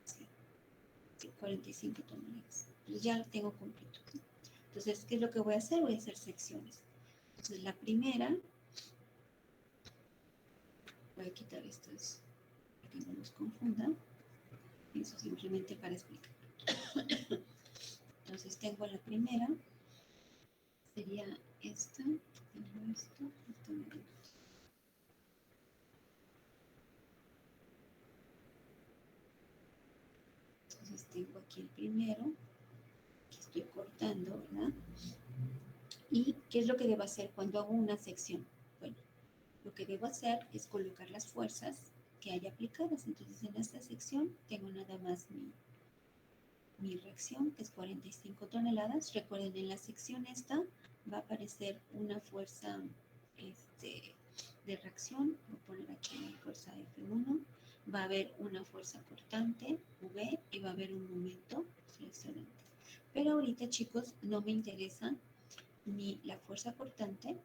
Sí. 45 toneladas. Entonces ya lo tengo completo. ¿Sí? Entonces, ¿qué es lo que voy a hacer? Voy a hacer secciones. Entonces, la primera, voy a quitar estos para que no los confundan. Eso simplemente para explicar. Entonces, tengo la primera, sería esta, tengo esto, entonces tengo aquí el primero, que estoy cortando, ¿verdad? ¿Y qué es lo que debo hacer cuando hago una sección? Bueno, lo que debo hacer es colocar las fuerzas que hay aplicadas. Entonces, en esta sección tengo nada más mi reacción, que es 45 toneladas. Recuerden, en la sección esta va a aparecer una fuerza de reacción. Voy a poner aquí la fuerza F1. Va a haber una fuerza cortante, V, y va a haber un momento flexionante. Pero ahorita, chicos, no me interesa ni la fuerza cortante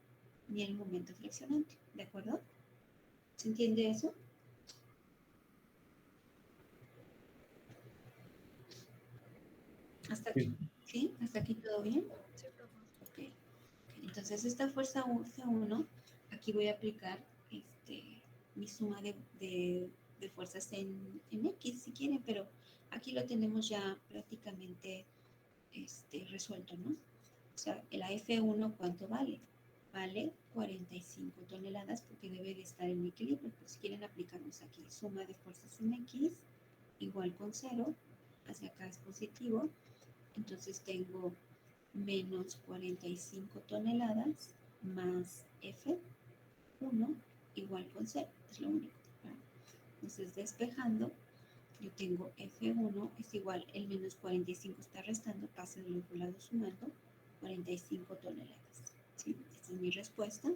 ni el momento flexionante, ¿de acuerdo? ¿Se entiende eso? ¿Hasta aquí? ¿Sí? ¿Hasta aquí todo bien? Sí, profe. Ok. Entonces, esta fuerza F1, aquí voy a aplicar mi suma de fuerzas en X, si quieren, pero aquí lo tenemos ya prácticamente resuelto, ¿no? O sea, la F1, ¿cuánto vale? Vale 45 toneladas porque debe de estar en equilibrio. Pues si quieren aplicarnos aquí suma de fuerzas en X igual con 0, hacia acá es positivo, entonces tengo menos 45 toneladas más F1 igual con 0, es lo único, ¿verdad? Entonces, despejando, yo tengo F1 es igual, el menos 45 está restando, pasa de los dos lados sumando, 45 toneladas. ¿Sí? Esta es mi respuesta.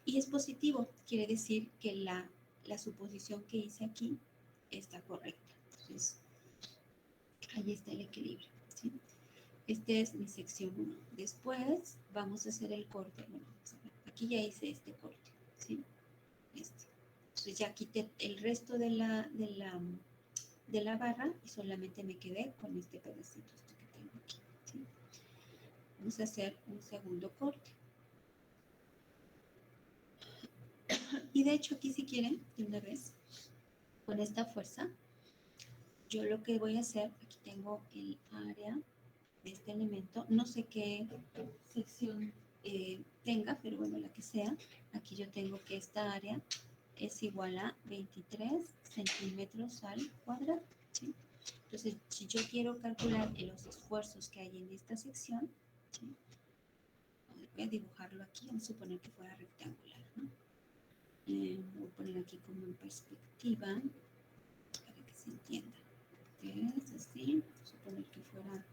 Y es positivo, quiere decir que la suposición que hice aquí está correcta. Entonces, ahí está el equilibrio. ¿Sí? Esta es mi sección 1. Después vamos a hacer el corte. Bueno, aquí ya hice este corte. ¿Sí? Entonces ya quité el resto de la barra y solamente me quedé con este pedacito que tengo aquí. ¿Sí? Vamos a hacer un segundo corte. Y de hecho aquí si quieren, de una vez, con esta fuerza, yo lo que voy a hacer, aquí tengo el área de este elemento, no sé qué sección tenga, pero bueno, la que sea, aquí yo tengo que esta área es igual a 23 centímetros al cuadrado. ¿Sí? Entonces, si yo quiero calcular los esfuerzos que hay en esta sección, ¿sí? Voy a dibujarlo aquí, vamos a suponer que fuera rectangular, ¿no? Voy a poner aquí como en perspectiva para que se entienda. Es así, suponer que fuera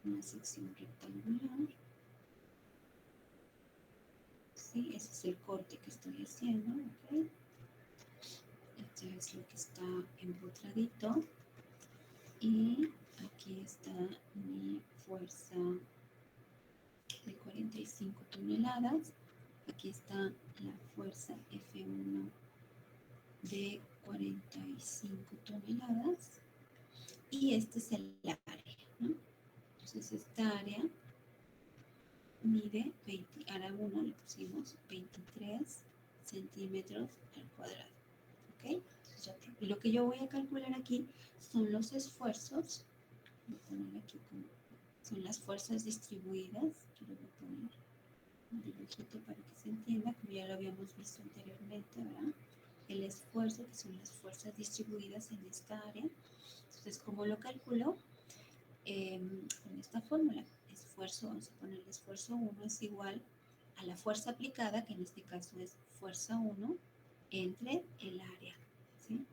una sección rectangular. Sí, ese es el corte que estoy haciendo, ¿ok? Este es lo que está empotradito. Y aquí está mi fuerza de 45 toneladas. Aquí está la fuerza F1 de 45 toneladas. Y este es el área, ¿no? Entonces esta área mide 20, ahora 1 le pusimos 23 centímetros al cuadrado. ¿Ok? Entonces ya tengo. Y lo que yo voy a calcular aquí son los esfuerzos. Voy a poner aquí como son las fuerzas distribuidas. Yo le voy a poner un dibujito para que se entienda, como ya lo habíamos visto anteriormente, ¿verdad? El esfuerzo, que son las fuerzas distribuidas en esta área. Entonces, ¿cómo lo calculo? Con esta fórmula, esfuerzo, vamos a poner el esfuerzo 1 es igual a la fuerza aplicada, que en este caso es fuerza 1, entre el área, ¿sí?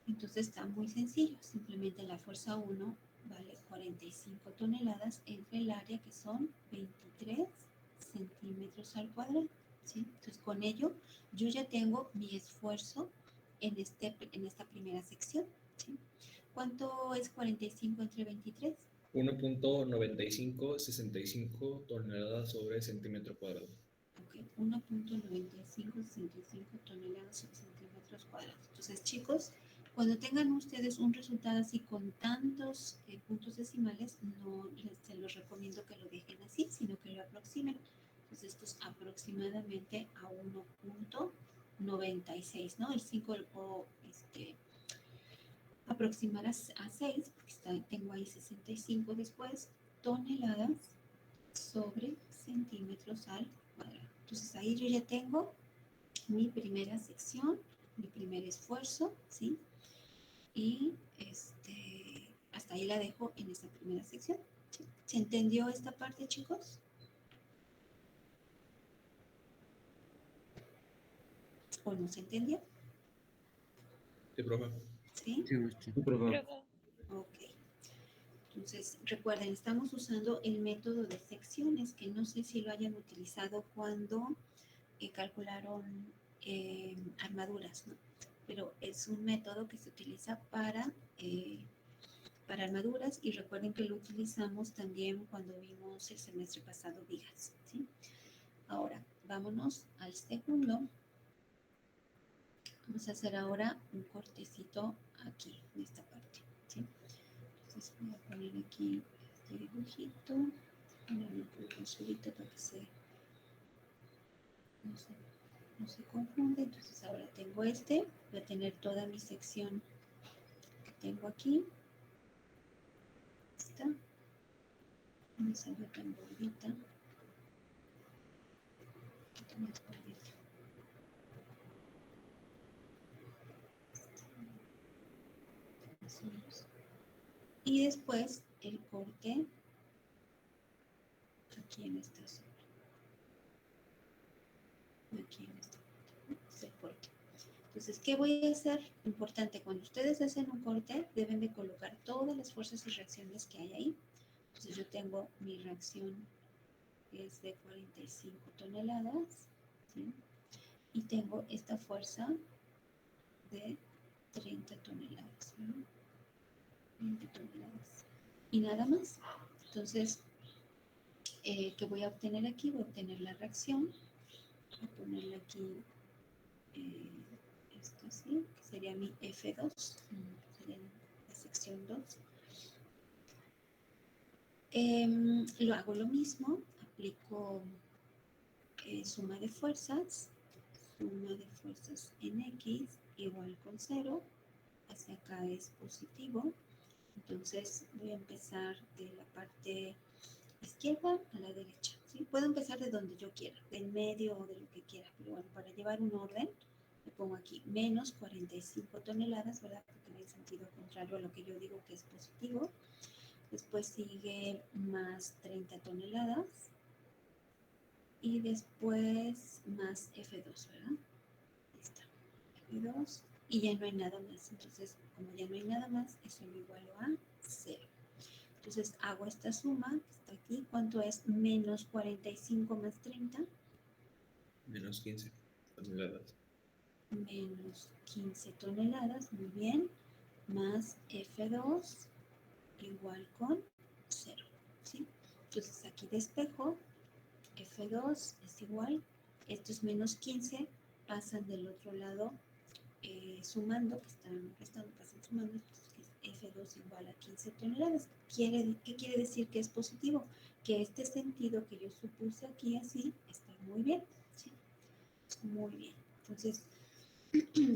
Entonces está muy sencillo, simplemente la fuerza 1 vale 45 toneladas entre el área, que son 23 centímetros al cuadrado, ¿sí? Entonces con ello yo ya tengo mi esfuerzo en esta primera sección, ¿sí? ¿Cuánto es 45 entre 23? 1.9565 toneladas sobre centímetro cuadrado. Ok, 1.9565 toneladas sobre centímetros cuadrados. Entonces, chicos, cuando tengan ustedes un resultado así con tantos puntos decimales, no se los recomiendo que lo dejen así, sino que lo aproximen. Entonces, esto es aproximadamente a 1.96, ¿no? El 5 lo puedo aproximar a 6, porque tengo ahí 65 después, toneladas sobre centímetros al cuadrado. Entonces ahí yo ya tengo mi primera sección, mi primer esfuerzo, ¿sí? Y hasta ahí la dejo en esta primera sección. ¿Sí? ¿Se entendió esta parte, chicos? ¿O no se entendió? Sí, profe. ¿Sí? Sí, maestra. Profe, Ok. Entonces, recuerden, estamos usando el método de secciones, que no sé si lo hayan utilizado cuando calcularon armaduras, ¿no? Pero es un método que se utiliza para armaduras, y recuerden que lo utilizamos también cuando vimos el semestre pasado vigas, ¿sí? Ahora, vámonos al segundo. Vamos a hacer ahora un cortecito aquí, en esta parte, ¿sí? Entonces voy a poner aquí este dibujito, ponerlo un poco azulito para que no se confunde. Entonces ahora tengo voy a tener toda mi sección que tengo aquí. Esta no me salió tan gordita, un poquito más gordita. Más o menos. Y después el corte aquí en esta zona, aquí en esta parte, ¿no? Es el Entonces, ¿qué voy a hacer? Importante, cuando ustedes hacen un corte, deben de colocar todas las fuerzas y reacciones que hay ahí. Entonces, yo tengo mi reacción que es de 45 toneladas, ¿sí? Y tengo esta fuerza de 30 toneladas, ¿no? 20 toneladas. Y nada más. Entonces, ¿qué voy a obtener aquí? Voy a obtener la reacción. Voy a ponerle aquí esto así, que sería mi F2, sería la sección 2. Lo hago lo mismo, aplico suma de fuerzas en X igual con 0, hacia acá es positivo, entonces voy a empezar de la parte izquierda a la derecha, ¿sí? Puedo empezar de donde yo quiera, del medio o de lo que quiera, pero bueno, para llevar un orden, le pongo aquí menos 45 toneladas, ¿verdad? Porque va en sentido contrario a lo que yo digo que es positivo. Después sigue más 30 toneladas. Y después más F2, ¿verdad? Ahí está. F2. Y ya no hay nada más. Entonces, como ya no hay nada más, eso lo igualo a 0. Entonces, hago esta suma que está aquí. ¿Cuánto es? Menos 45 más 30. Menos 15 toneladas. Menos 15 toneladas. Muy bien. Más F2 igual con 0. ¿Sí? Entonces, aquí despejo. F2 es igual. Esto es menos 15. Pasan del otro lado sumando, que están restando, pasan sumando, entonces F2 igual a 15 toneladas. ¿Qué quiere decir que es positivo? Que este sentido que yo supuse aquí así está muy bien, ¿sí? Muy bien. Entonces,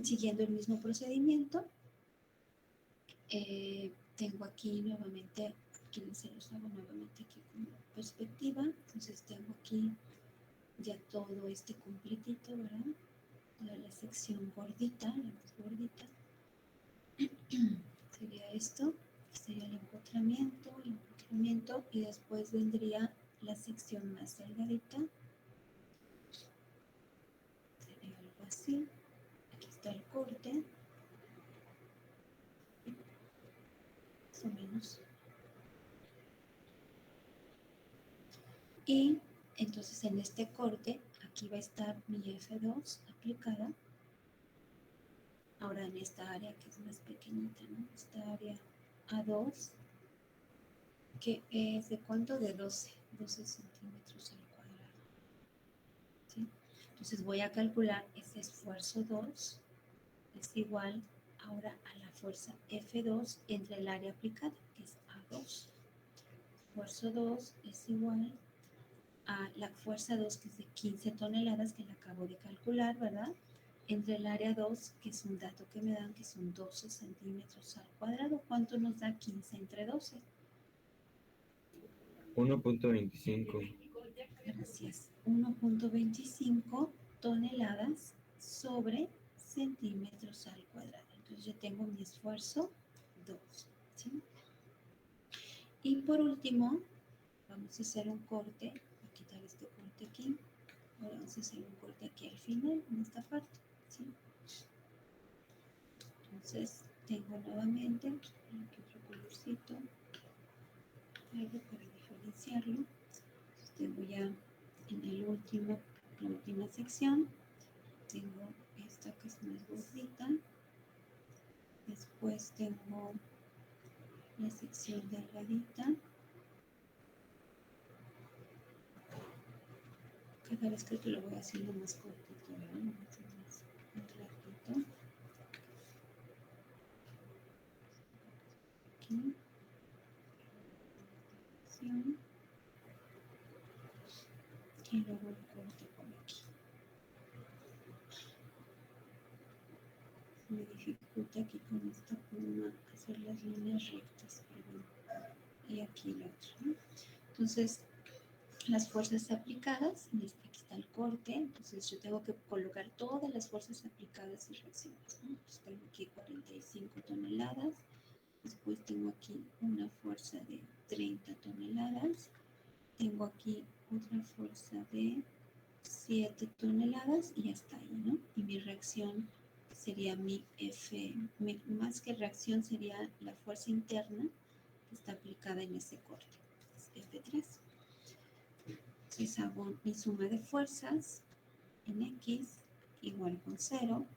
siguiendo el mismo procedimiento, tengo aquí nuevamente, aquí se los hago nuevamente aquí como perspectiva, entonces tengo aquí ya todo este completito, ¿verdad? La sección gordita, la más gordita, sería esto, sería el empotramiento, y después vendría la sección más delgadita, sería algo así, aquí está el corte, más o menos, y entonces en este corte, aquí va a estar mi F2 aplicada, ahora en esta área que es más pequeñita, ¿no? Esta área A2, que es de cuánto, de 12 centímetros al cuadrado, ¿sí? Entonces voy a calcular ese esfuerzo 2 es igual ahora a la fuerza F2 entre el área aplicada, que es A2. Esfuerzo 2 es igual a la fuerza 2, que es de 15 toneladas, que la acabo de calcular, ¿verdad? Entre el área 2, que es un dato que me dan, que son 12 centímetros al cuadrado. ¿Cuánto nos da 15 entre 12? 1.25. Gracias. 1.25 toneladas sobre centímetros al cuadrado. Entonces yo tengo mi esfuerzo 2. ¿Sí? Y por último, vamos a hacer un corte. Voy a quitar este corte aquí. Ahora vamos a hacer un corte aquí al final, en esta parte. ¿Sí? Entonces tengo nuevamente aquí otro colorcito, algo para diferenciarlo. Entonces tengo ya en el último, la última sección, tengo esta que es más gordita, después tengo la sección delgadita, cada vez que lo voy haciendo más cortito, ¿verdad? Más larguito. Aquí, sección, y luego el corte por aquí. Me dificulta aquí con esta pluma hacer las líneas rectas, perdón. Y aquí la otra, ¿no? Entonces, las fuerzas aplicadas, aquí está el corte, entonces yo tengo que colocar todas las fuerzas aplicadas y reacciones, ¿no? Entonces tengo aquí 45 toneladas, después tengo aquí una fuerza de 30 toneladas, tengo aquí otra fuerza de 7 toneladas y hasta ahí, ¿no? Y mi reacción sería mi F, más que reacción sería la fuerza interna que está aplicada en ese corte, es F3. Entonces hago mi suma de fuerzas en X igual con 0,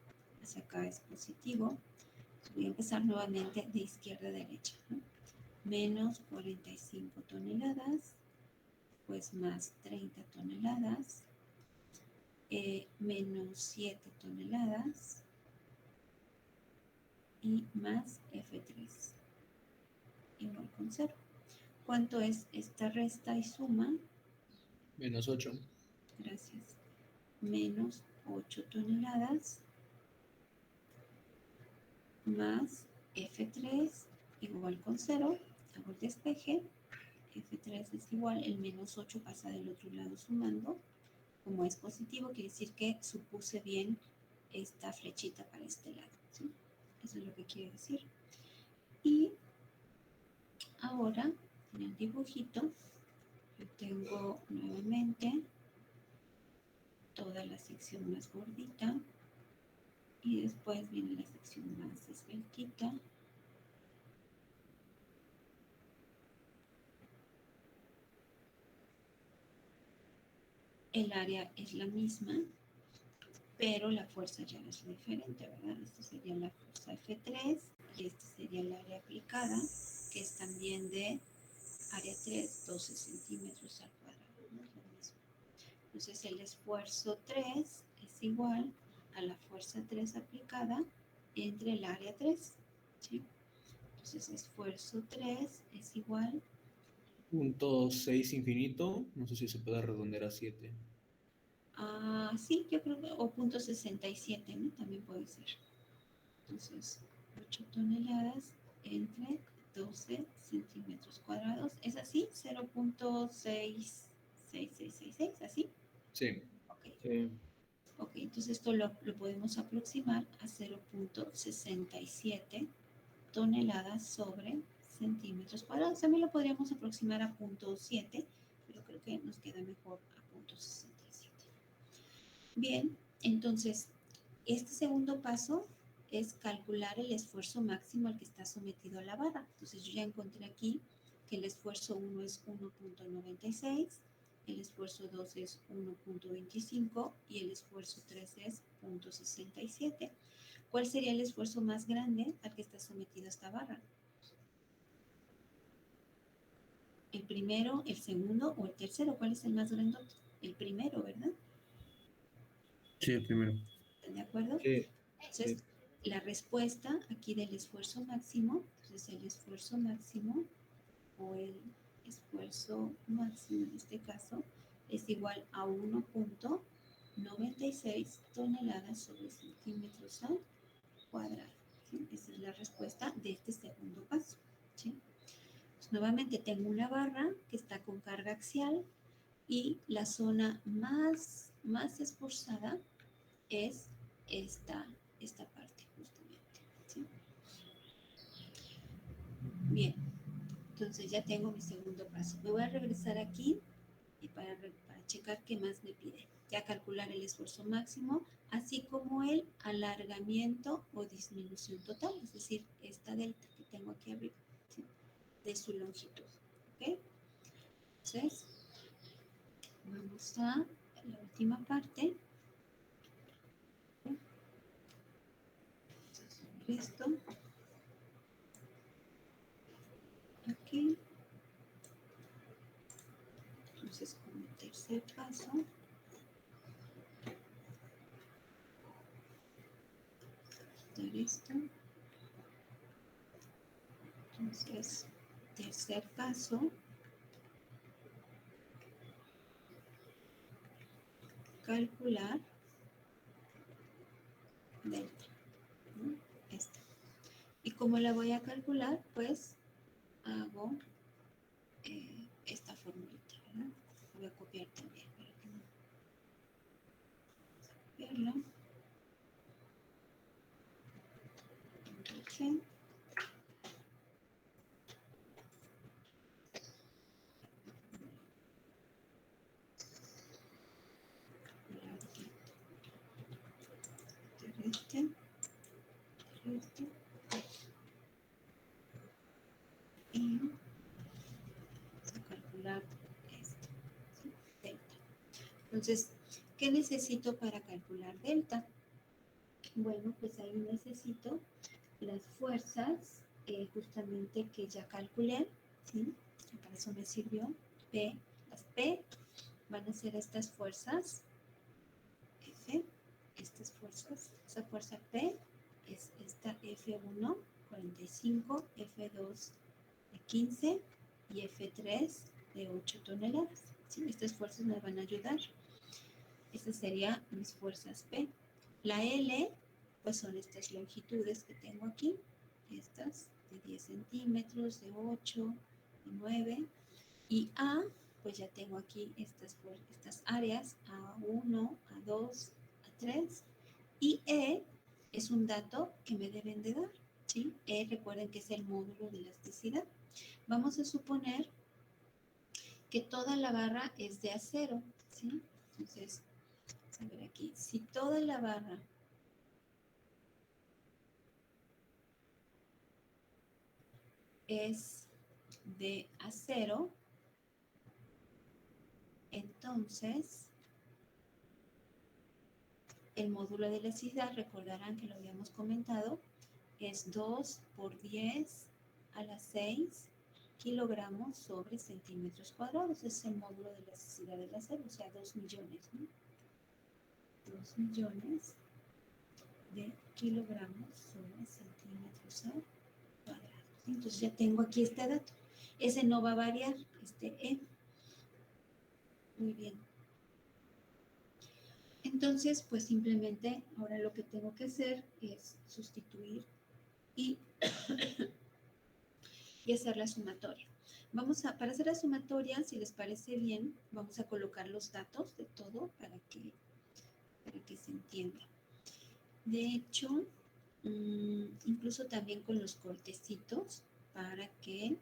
hacia acá es positivo. Voy a empezar nuevamente de izquierda a derecha, ¿no? Menos 45 toneladas, pues más 30 toneladas, menos 7 toneladas y más F3 igual con 0. ¿Cuánto es esta resta y suma? Menos 8. Gracias. Menos 8 toneladas más F3 igual con 0. Hago el despeje. F3 es igual, el menos 8 pasa del otro lado sumando. Como es positivo, quiere decir que supuse bien esta flechita para este lado, ¿sí? Eso es lo que quiere decir. Y ahora, en el dibujito, yo tengo nuevamente toda la sección más gordita y después viene la sección más esbeltita. El área es la misma, pero la fuerza ya es diferente, ¿verdad? Esta sería la fuerza F3 y esta sería el área aplicada, que es también de área 3, 12 centímetros al cuadrado, ¿no? Es lo mismo. Entonces el esfuerzo 3 es igual a la fuerza 3 aplicada entre el área 3, ¿sí? Entonces esfuerzo 3 es igual. Punto 6 infinito. No sé si se puede redondear a 7. Sí, yo creo que, o punto 67, ¿no? También puede ser. Entonces, 8 toneladas entre 12 centímetros cuadrados. ¿Es así? 0.66666, ¿así? Sí. Ok. Sí. Ok, entonces esto lo podemos aproximar a 0.67 toneladas sobre centímetros cuadrados. También lo podríamos aproximar a 0.7, pero creo que nos queda mejor a 0.67. Bien, entonces, este segundo paso es calcular el esfuerzo máximo al que está sometido a la barra. Entonces, yo ya encontré aquí que el esfuerzo 1 es 1.96, el esfuerzo 2 es 1.25 y el esfuerzo 3 es 0.67. ¿Cuál sería el esfuerzo más grande al que está sometido esta barra? ¿El primero, el segundo o el tercero? ¿Cuál es el más grandote? El primero, ¿verdad? Sí, el primero. ¿Están de acuerdo? Sí. Entonces, la respuesta aquí del esfuerzo máximo, entonces el esfuerzo máximo o el esfuerzo máximo en este caso es igual a 1.96 toneladas sobre centímetros al cuadrado, ¿sí? Esa es la respuesta de este segundo paso, ¿sí? Pues nuevamente tengo una barra que está con carga axial y la zona más esforzada es esta parte justamente, ¿sí? Bien, entonces ya tengo mi segundo paso. Me voy a regresar aquí y para checar qué más me pide. Ya calcular el esfuerzo máximo, así como el alargamiento o disminución total, es decir, esta delta que tengo aquí arriba, ¿sí? De su longitud, ¿ok? Entonces, vamos a la última parte. Vamos a subir esto. Aquí. Entonces, como tercer paso, quitar esto. Entonces, tercer paso, calcular delta, ¿no? Esta. ¿Y cómo la voy a calcular? Pues hago esta formulita, ¿verdad? La voy a copiar también para que no copiarla. Control-C. Calcular delta terrestre y vamos a calcular esto, ¿sí? Delta. Entonces, ¿qué necesito para calcular delta? Bueno, pues ahí necesito las fuerzas justamente que ya calculé, ¿sí? Para eso me sirvió P. Las P van a ser estas fuerzas F, estas fuerzas, esa fuerza P es esta F1, 45, F2 de 15 y F3 de 8 toneladas. ¿Sí? Estas fuerzas me van a ayudar. Estas serían mis fuerzas P. La L, pues son estas longitudes que tengo aquí, estas de 10 centímetros, de 8, de 9. Y A, pues ya tengo aquí estas áreas, A1, A2, A3. Y E es un dato que me deben de dar, ¿sí? E, recuerden que es el módulo de elasticidad. Vamos a suponer que toda la barra es de acero, ¿sí? Entonces, vamos a ver aquí, si toda la barra es de acero, entonces el módulo de elasticidad, recordarán que lo habíamos comentado, es 2 por 10 a la 6 kilogramos sobre centímetros cuadrados. Es el módulo de elasticidad del acero, o sea, 2 millones, ¿no? 2 millones de kilogramos sobre centímetros cuadrados. Entonces ya tengo aquí este dato. Ese no va a variar, este E. Muy bien. Entonces, pues simplemente ahora lo que tengo que hacer es sustituir y hacer la sumatoria. Para hacer la sumatoria, si les parece bien, vamos a colocar los datos de todo para que se entienda. De hecho, incluso también con los cortecitos para que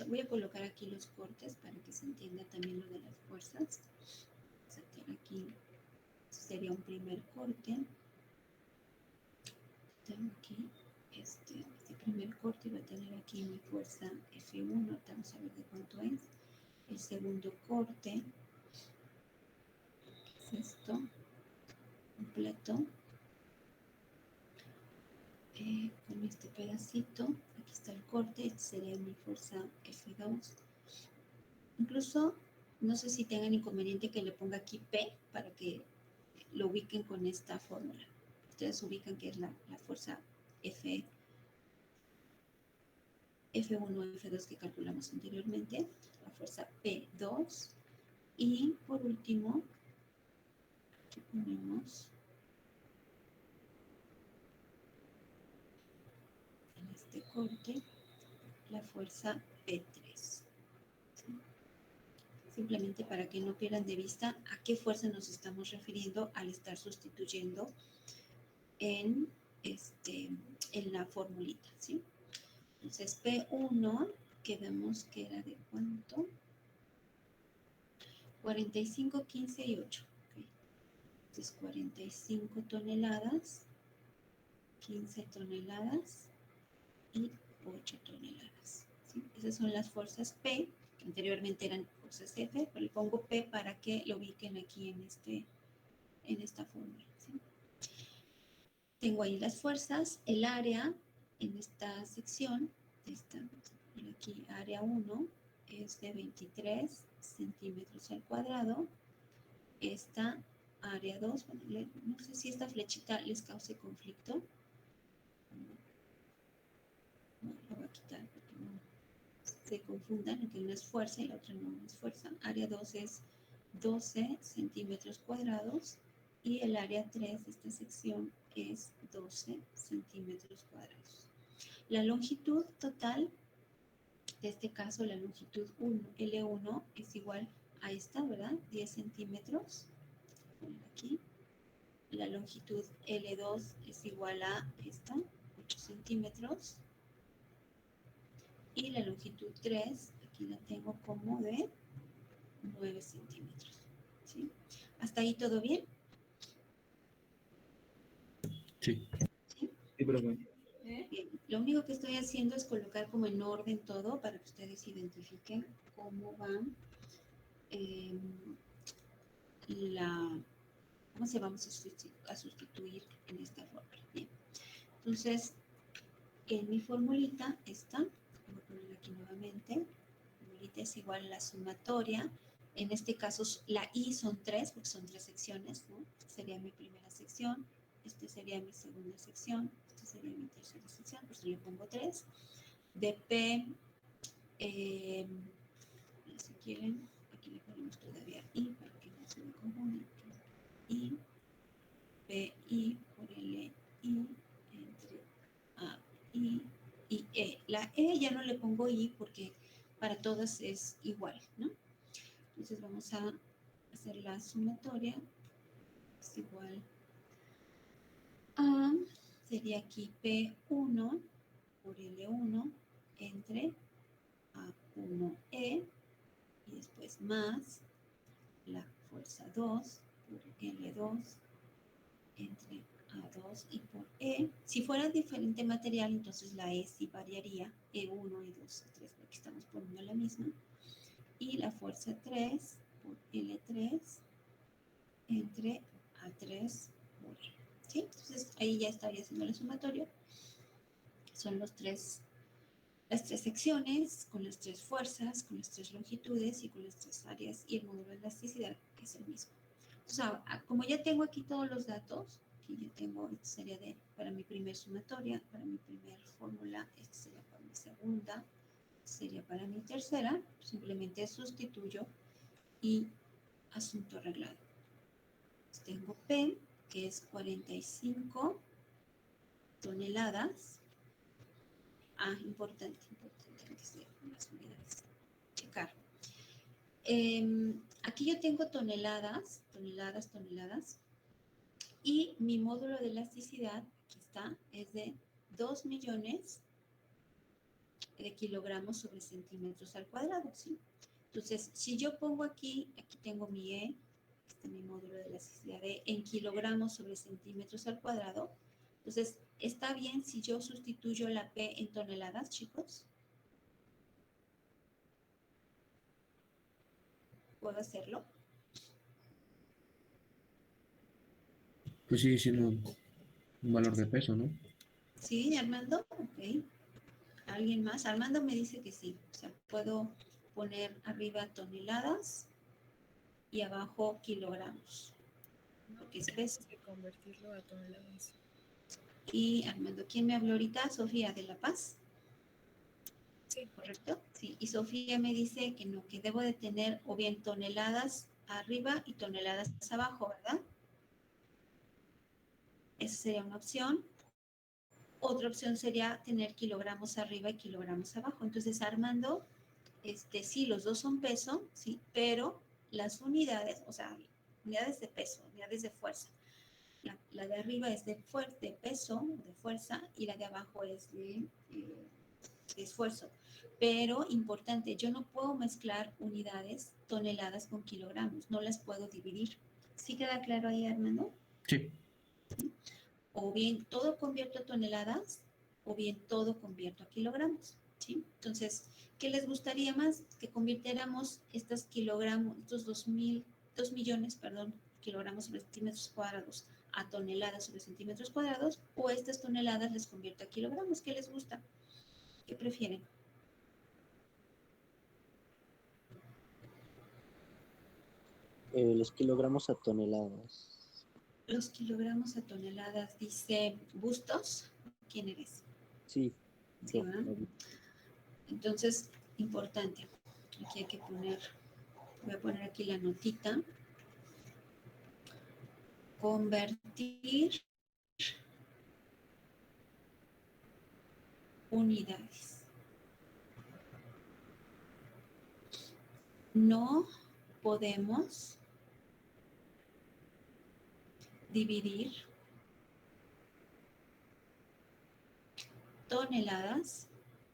voy a colocar aquí los cortes para que se entienda también lo de las fuerzas. Vamos a tener aquí, sería un primer corte. Tengo aquí este primer corte, va a tener aquí mi fuerza F1, vamos a ver de cuánto es. El segundo corte es esto, completo. Con este pedacito, aquí está el corte, este sería mi fuerza F2. Incluso, no sé si tengan inconveniente que le ponga aquí P para que lo ubiquen con esta fórmula. Ustedes ubican que es la fuerza F1, F2 que calculamos anteriormente, la fuerza P2. Y por último, aquí ponemos en este corte la fuerza P3. ¿Sí? Simplemente para que no pierdan de vista a qué fuerza nos estamos refiriendo al estar sustituyendo en la formulita, ¿sí? Entonces, P1, quedamos que era de ¿cuánto? 45, 15 y 8. Okay. Entonces, 45 toneladas, 15 toneladas y 8 toneladas. ¿Sí? Esas son las fuerzas P, que anteriormente eran fuerzas F, pero le pongo P para que lo ubiquen aquí en esta fórmula. ¿Sí? Tengo ahí las fuerzas, el área en esta sección, aquí área 1 es de 23 centímetros al cuadrado. Esta área 2, bueno, no sé si esta flechita les cause conflicto. No, lo voy a quitar porque no se confundan, que una es fuerza y la otra no es fuerza. Área 2 es 12 centímetros cuadrados y el área 3 de esta sección es 12 centímetros cuadrados. La longitud total, de este caso la longitud 1, L1 es igual a esta, ¿verdad? 10 centímetros. Poner aquí. La longitud L2 es igual a esta, 8 centímetros. Y la longitud 3, aquí la tengo como de 9 centímetros. ¿Sí? ¿Hasta ahí todo bien? Sí. ¿Sí? Sí, profe. Bien. Lo único que estoy haciendo es colocar como en orden todo para que ustedes identifiquen cómo van cómo se vamos a sustituir en esta fórmula. Bien. Entonces, en mi formulita esta, voy a poner aquí nuevamente, la formulita es igual a la sumatoria. En este caso, la I son 3, porque son 3 secciones, ¿no? Esta sería mi primera sección, esta sería mi segunda sección, esta sería mi tercera sección, por eso le pongo 3. De P, si quieren, aquí le ponemos todavía I, para que no se me confunda. I, P, I, por L, I, entre A, I y E. La E ya no le pongo I porque para todas es igual, ¿no? Entonces vamos a hacer la sumatoria. Es igual a, sería aquí P1 por L1 entre A1E y después más la fuerza 2 por L2 entre A2 y por E. Si fuera diferente material, entonces la E sí variaría, E1, E2, E3, porque estamos poniendo la misma. Y la fuerza 3 por L3 entre A3 por E. ¿Sí? Entonces ahí ya estaría haciendo la sumatoria. Son las tres secciones, con las 3 fuerzas, con las 3 longitudes y con las 3 áreas y el módulo de elasticidad, que es el mismo. O sea, como ya tengo aquí todos los datos, aquí ya tengo, esto sería para mi primer sumatoria, para mi primer fórmula, esto sería para mi segunda, sería para mi tercera, simplemente sustituyo y asunto arreglado. Entonces tengo P, que es 45 toneladas. Importante antes de las unidades. Checar. Aquí yo tengo toneladas, y mi módulo de elasticidad, aquí está, es de 2 millones de kilogramos sobre centímetros al cuadrado, ¿sí? Entonces, si yo pongo aquí tengo mi E, este es mi módulo de elasticidad de en kilogramos sobre centímetros al cuadrado. Entonces, ¿está bien si yo sustituyo la P en toneladas, chicos? ¿Puedo hacerlo? Pues sigue siendo un valor de peso, ¿no? Sí, Armando, ok. ¿Alguien más? Armando me dice que sí. O sea, puedo poner arriba toneladas y abajo kilogramos. Porque es peso. Hay que convertirlo a toneladas. Y Armando, ¿quién me habló ahorita? Sofía de La Paz. Sí. ¿Correcto? Sí. Y Sofía me dice que no, que debo de tener o bien toneladas arriba y toneladas abajo, ¿verdad? Esa sería una opción. Otra opción sería tener kilogramos arriba y kilogramos abajo. Entonces, Armando, sí, los dos son peso, sí, pero las unidades, o sea, unidades de peso, unidades de fuerza. La de arriba es de peso, de fuerza, y la de abajo es de esfuerzo. Pero, importante, yo no puedo mezclar unidades, toneladas con kilogramos, no las puedo dividir. ¿Sí queda claro ahí, Armando? Sí. O bien todo convierto a toneladas, o bien todo convierto a kilogramos, ¿sí? Entonces, ¿qué les gustaría más? Que convirtiéramos estos kilogramos, estos 2 millones, kilogramos sobre centímetros cuadrados a toneladas sobre centímetros cuadrados, o estas toneladas les convierto a kilogramos. ¿Qué les gusta? ¿Qué prefieren? Los kilogramos a toneladas. Los kilogramos a toneladas, dice Bustos. ¿Quién eres? Sí. Sí, ¿verdad? Entonces, importante. Aquí hay que poner, voy a poner aquí la notita. Convertir unidades. No podemos dividir toneladas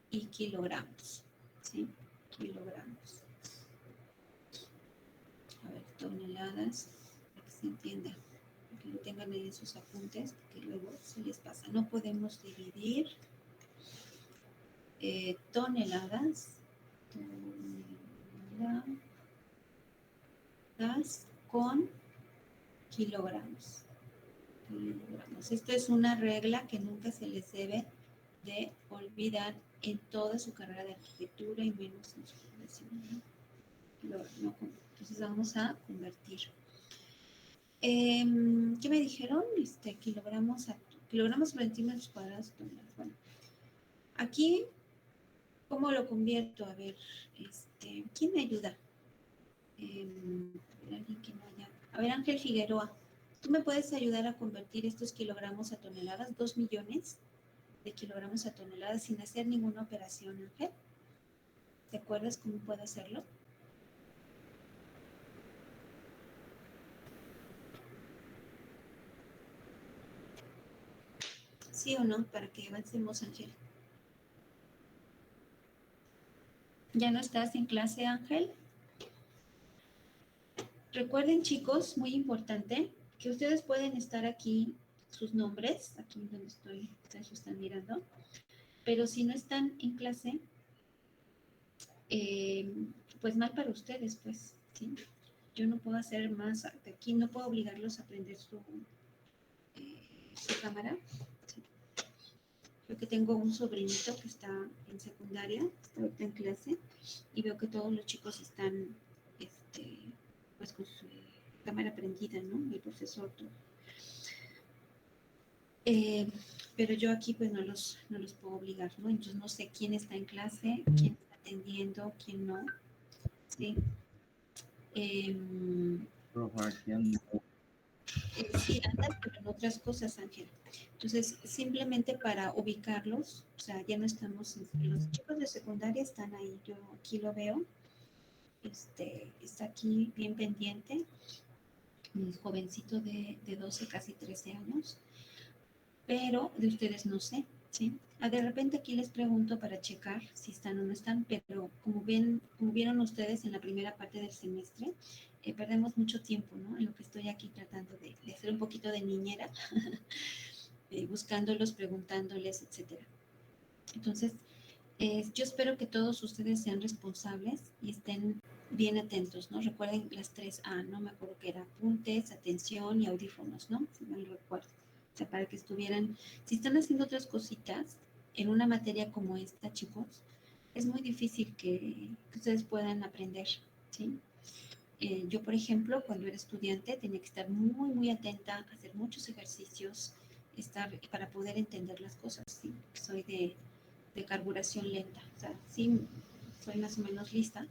y kilogramos, ¿sí? Kilogramos. A ver, toneladas, para que se entienda, para que lo tengan ahí en sus apuntes, porque luego se les pasa. No podemos dividir toneladas con kilogramos. Esto es una regla que nunca se les debe de olvidar en toda su carrera de arquitectura y menos en su profesión. Entonces vamos a convertir. ¿Qué me dijeron? Kilogramos por centímetros cuadrados. Toneladas. Bueno, aquí, ¿cómo lo convierto? A ver, ¿quién me ayuda? Alguien que no haya. A ver, Ángel Figueroa, ¿tú me puedes ayudar a convertir estos kilogramos a toneladas? 2 millones de kilogramos a toneladas sin hacer ninguna operación, Ángel. ¿Te acuerdas cómo puedo hacerlo? ¿Sí o no? Para que avancemos, Ángel. ¿Ya no estás en clase, Ángel? Recuerden, chicos, muy importante, que ustedes pueden estar aquí, sus nombres, aquí donde estoy, ustedes lo están mirando, pero si no están en clase, pues mal para ustedes, pues, ¿sí? Yo no puedo hacer más aquí, no puedo obligarlos a prender su cámara. ¿Sí? Yo que tengo un sobrinito que está en secundaria, está ahorita en clase, y veo que todos los chicos están, pues con su cámara prendida, ¿no? El profesor, todo. Pero yo aquí pues no los puedo obligar, ¿no? Entonces no sé quién está en clase, quién está atendiendo, quién no, ¿sí? Sí, andas, pero en otras cosas, Ángel. Entonces, simplemente para ubicarlos, o sea, ya no estamos, los chicos de secundaria están ahí, yo aquí lo veo, está aquí bien pendiente, mi jovencito de 12, casi 13 años, pero de ustedes no sé, ¿sí? De repente aquí les pregunto para checar si están o no están, pero como vieron ustedes en la primera parte del semestre, perdemos mucho tiempo, ¿no? En lo que estoy aquí tratando de hacer un poquito de niñera, buscándolos, preguntándoles, etcétera. Entonces, yo espero que todos ustedes sean responsables y estén bien atentos, ¿no? Recuerden las 3A, ¿no? Me acuerdo que era apuntes, atención y audífonos, ¿no? Si mal recuerdo. O sea, para que estuvieran, si están haciendo otras cositas en una materia como esta, chicos, es muy difícil que ustedes puedan aprender, ¿sí? Yo, por ejemplo, cuando era estudiante, tenía que estar muy, muy atenta, hacer muchos ejercicios, para poder entender las cosas, ¿sí? Soy de carburación lenta, o sea, sí, soy más o menos lista,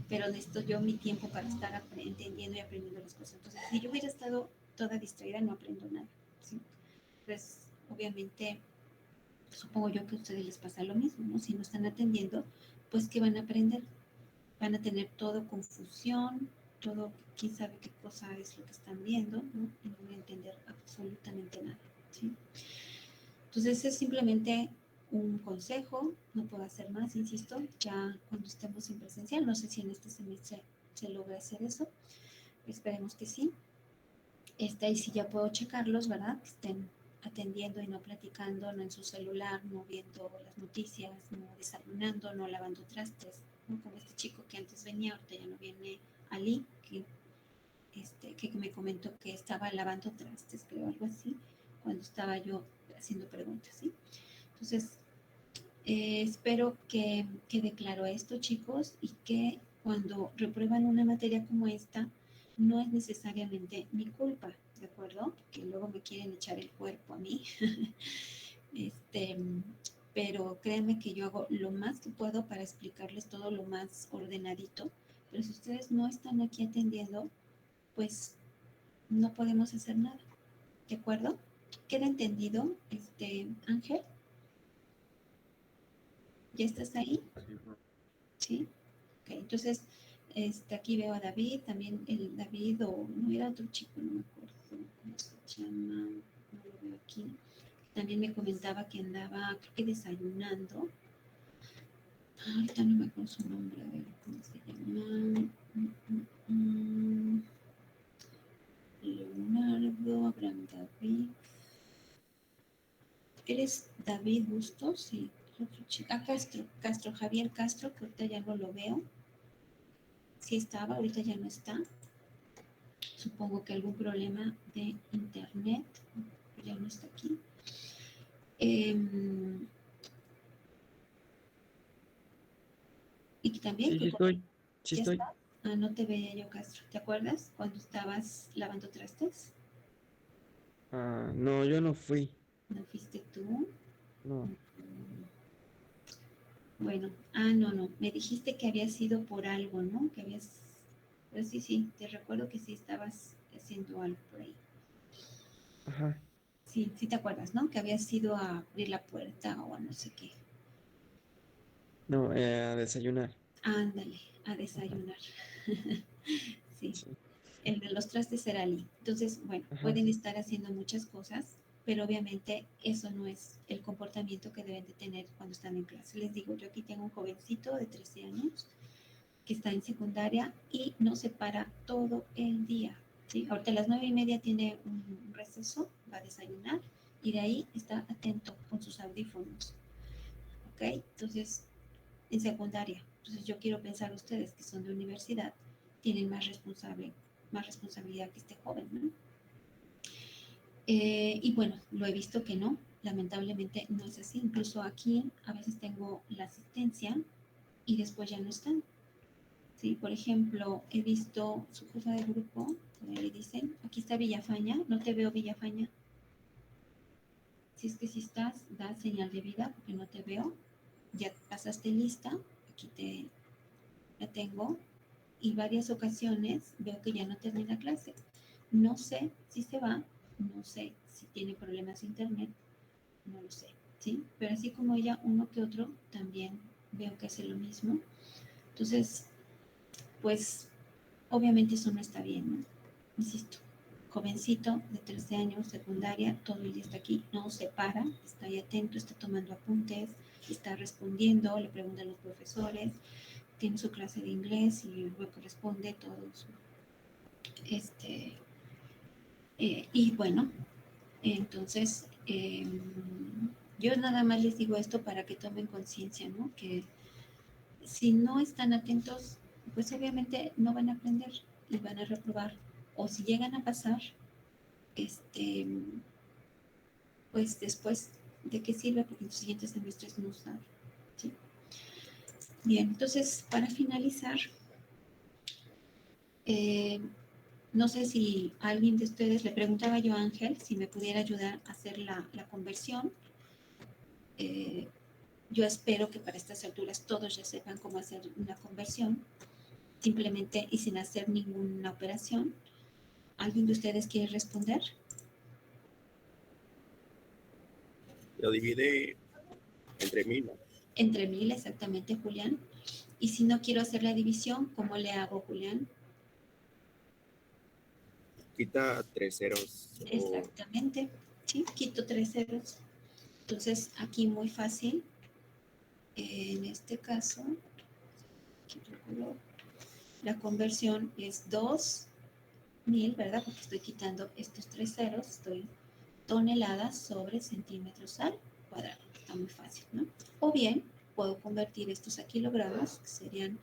pero necesito yo mi tiempo para estar entendiendo y aprendiendo las cosas. Entonces, si yo hubiera estado toda distraída, no aprendo nada, ¿sí? Pues, obviamente, supongo yo que a ustedes les pasa lo mismo, ¿no? Si no están atendiendo, pues, ¿qué van a aprender? Van a tener todo confusión, todo, quién sabe qué cosa es lo que están viendo, ¿no? Y no van a entender absolutamente nada, ¿sí? Entonces, es simplemente un consejo, no puedo hacer más, insisto, ya cuando estemos en presencial, no sé si en este semestre se logra hacer eso, esperemos que sí. Y si ya puedo checarlos, ¿verdad? Que estén atendiendo y no platicando, no en su celular, no viendo las noticias, no desayunando, no lavando trastes, ¿no? Como este chico que antes venía, ahorita ya no viene, Ali, que me comentó que estaba lavando trastes, creo, algo así, cuando estaba yo haciendo preguntas, ¿sí? Entonces, espero que quede claro esto, chicos, y que cuando reprueban una materia como esta, no es necesariamente mi culpa, ¿de acuerdo? Que luego me quieren echar el cuerpo a mí. Pero créanme que yo hago lo más que puedo para explicarles todo lo más ordenadito, pero si ustedes no están aquí atendiendo, pues no podemos hacer nada, ¿de acuerdo? ¿Queda entendido, Ángel? ¿Ya estás ahí? ¿Sí? Ok, entonces, aquí veo a David, también el David, o no era otro chico, no me acuerdo cómo se llama, no lo veo aquí. También me comentaba que andaba, creo que desayunando. Ahorita no me acuerdo su nombre, a ver cómo se llama. Leonardo, Abraham David. ¿Eres David Bustos? Sí, A Castro, Javier Castro, que ahorita ya no lo veo. Sí estaba, ahorita ya no está. Supongo que algún problema de internet. Ya no está aquí. Y también Sí, tú sí estoy. Sí ¿ya estoy. estás? Ah, no te veía yo, Castro. ¿Te acuerdas cuando estabas lavando trastes? Ah, no, yo no fui. ¿No fuiste tú? No. Bueno, no. Me dijiste que había sido por algo, ¿no? Que habías... Pero sí, te recuerdo que sí estabas haciendo algo por ahí. Ajá. Sí, sí te acuerdas, ¿no? Que habías ido a abrir la puerta o a no sé qué. No, a desayunar. Ándale, a Ajá. desayunar. Sí, Sí. el de los trastes era Ali. Entonces, bueno, Ajá. pueden estar haciendo muchas cosas, pero obviamente eso no es el comportamiento que deben de tener cuando están en clase. Les digo, yo aquí tengo un jovencito de 13 años que está en secundaria y no se para todo el día. ¿Sí? Ahorita a las 9:30 tiene un receso, va a desayunar y de ahí está atento con sus audífonos. ¿Ok? Entonces, en secundaria. Entonces yo quiero pensar ustedes que son de universidad, tienen más responsabilidad que este joven, ¿no? Y bueno, lo he visto que no, lamentablemente no es así. Incluso aquí a veces tengo la asistencia y después ya no están. ¿Sí? Por ejemplo, he visto su jefa de grupo, le dicen, aquí está Villafaña, no te veo Villafaña. Si es que si estás, da señal de vida porque no te veo. Ya pasaste lista, aquí la tengo y varias ocasiones veo que ya no termina clase. No sé si se va, no sé si tiene problemas de internet, no lo sé, ¿sí? Pero así como ella, uno que otro también veo que hace lo mismo. Entonces, pues obviamente eso no está bien, ¿no? Insisto, jovencito de 13 años, secundaria, todo el día está aquí, no se para, está ahí atento, está tomando apuntes, está respondiendo, le preguntan a los profesores, tiene su clase de inglés y luego responde todo su, y bueno, entonces yo nada más les digo esto para que tomen conciencia, ¿no? Que si no están atentos, pues obviamente no van a aprender y van a reprobar. O si llegan a pasar, pues después, ¿de qué sirve? Porque en los siguientes semestres no saben, ¿sí? Bien, entonces para finalizar, no sé si alguien de ustedes, le preguntaba yo a Ángel si me pudiera ayudar a hacer la conversión. Yo espero que para estas alturas todos ya sepan cómo hacer una conversión, simplemente y sin hacer ninguna operación. ¿Alguien de ustedes quiere responder? Lo divide entre 1000. Entre 1000, exactamente, Julián. Y si no quiero hacer la división, ¿cómo le hago, Julián? Quita 3 ceros. Exactamente, sí, quito 3 ceros. Entonces, aquí muy fácil. En este caso, la conversión es 2000, ¿verdad? Porque estoy quitando estos 3 ceros, estoy toneladas sobre centímetros al cuadrado. Está muy fácil, ¿no? O bien, puedo convertir estos a kilogramos, que serían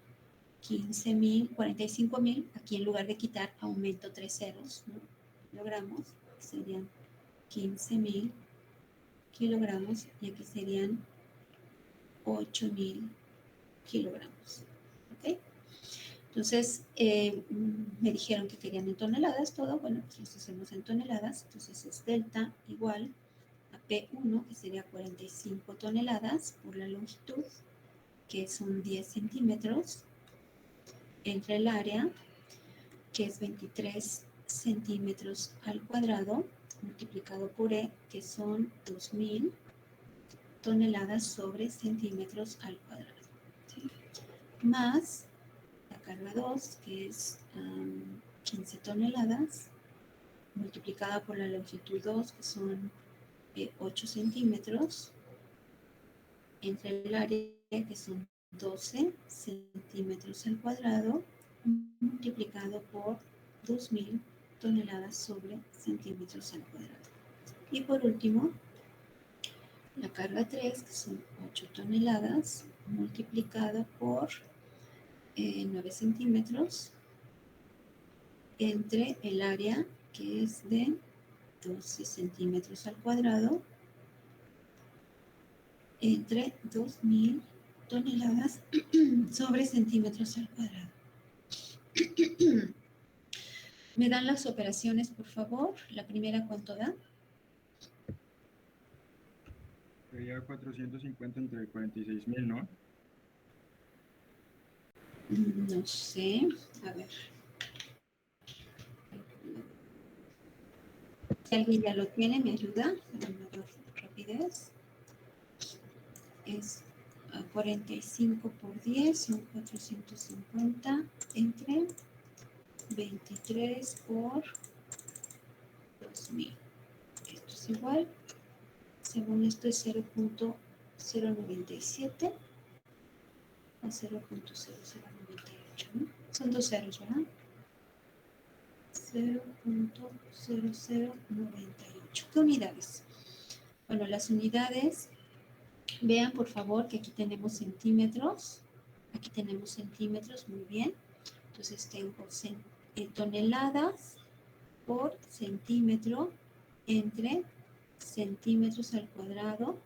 15.000, 45.000. Aquí en lugar de quitar, aumento 3 ceros, ¿no? Kilogramos, que serían 15.000 kilogramos, y aquí serían 8.000 kilogramos. ¿Ok? Entonces, me dijeron que querían en toneladas todo. Bueno, pues los hacemos en toneladas. Entonces es delta igual a P1, que sería 45 toneladas por la longitud, que son 10 centímetros, entre el área, que es 23 centímetros al cuadrado, multiplicado por E, que son 2.000 toneladas sobre centímetros al cuadrado. ¿Sí? Más la carga 2, que es 15 toneladas, multiplicada por la longitud 2, que son 8 centímetros, entre el área, que son 12 centímetros al cuadrado, multiplicado por 2.000 toneladas sobre centímetros al cuadrado. Y por último, la carga 3, que son 8 toneladas, multiplicado por 9 centímetros, entre el área, que es de 12 centímetros al cuadrado, entre 2000 toneladas sobre centímetros al cuadrado. ¿Me dan las operaciones, por favor? La primera, ¿cuánto da? Sería 450 entre 46,000, ¿no? No sé. A ver. Si alguien ya lo tiene, ¿me ayuda? Con mayor rapidez. Es 45 por 10, son 450 entre 23 por 2000. Esto es igual. Según esto es 0.097 a 0.0098, ¿no? Son dos ceros, ¿verdad? 0.0098. ¿Qué unidades? Bueno, las unidades, vean por favor que aquí tenemos centímetros. Aquí tenemos centímetros, muy bien. Entonces tengo toneladas por centímetro entre centímetros al cuadrado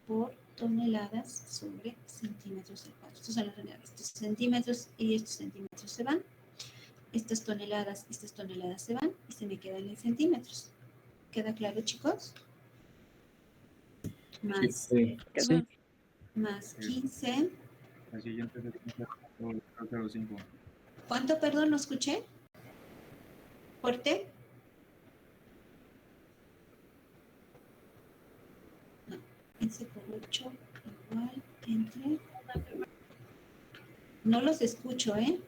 por toneladas sobre centímetros al cuadrado. Estos son las unidades. Estos centímetros y estos centímetros se van. Estas toneladas se van y se me quedan en centímetros. ¿Queda claro, chicos? Más, Sí. más 15. La siguiente es 0.005. ¿Cuánto, perdón, no escuché? ¿Fuerte? No. 15 por 8 igual entre... No los escucho, ¿eh?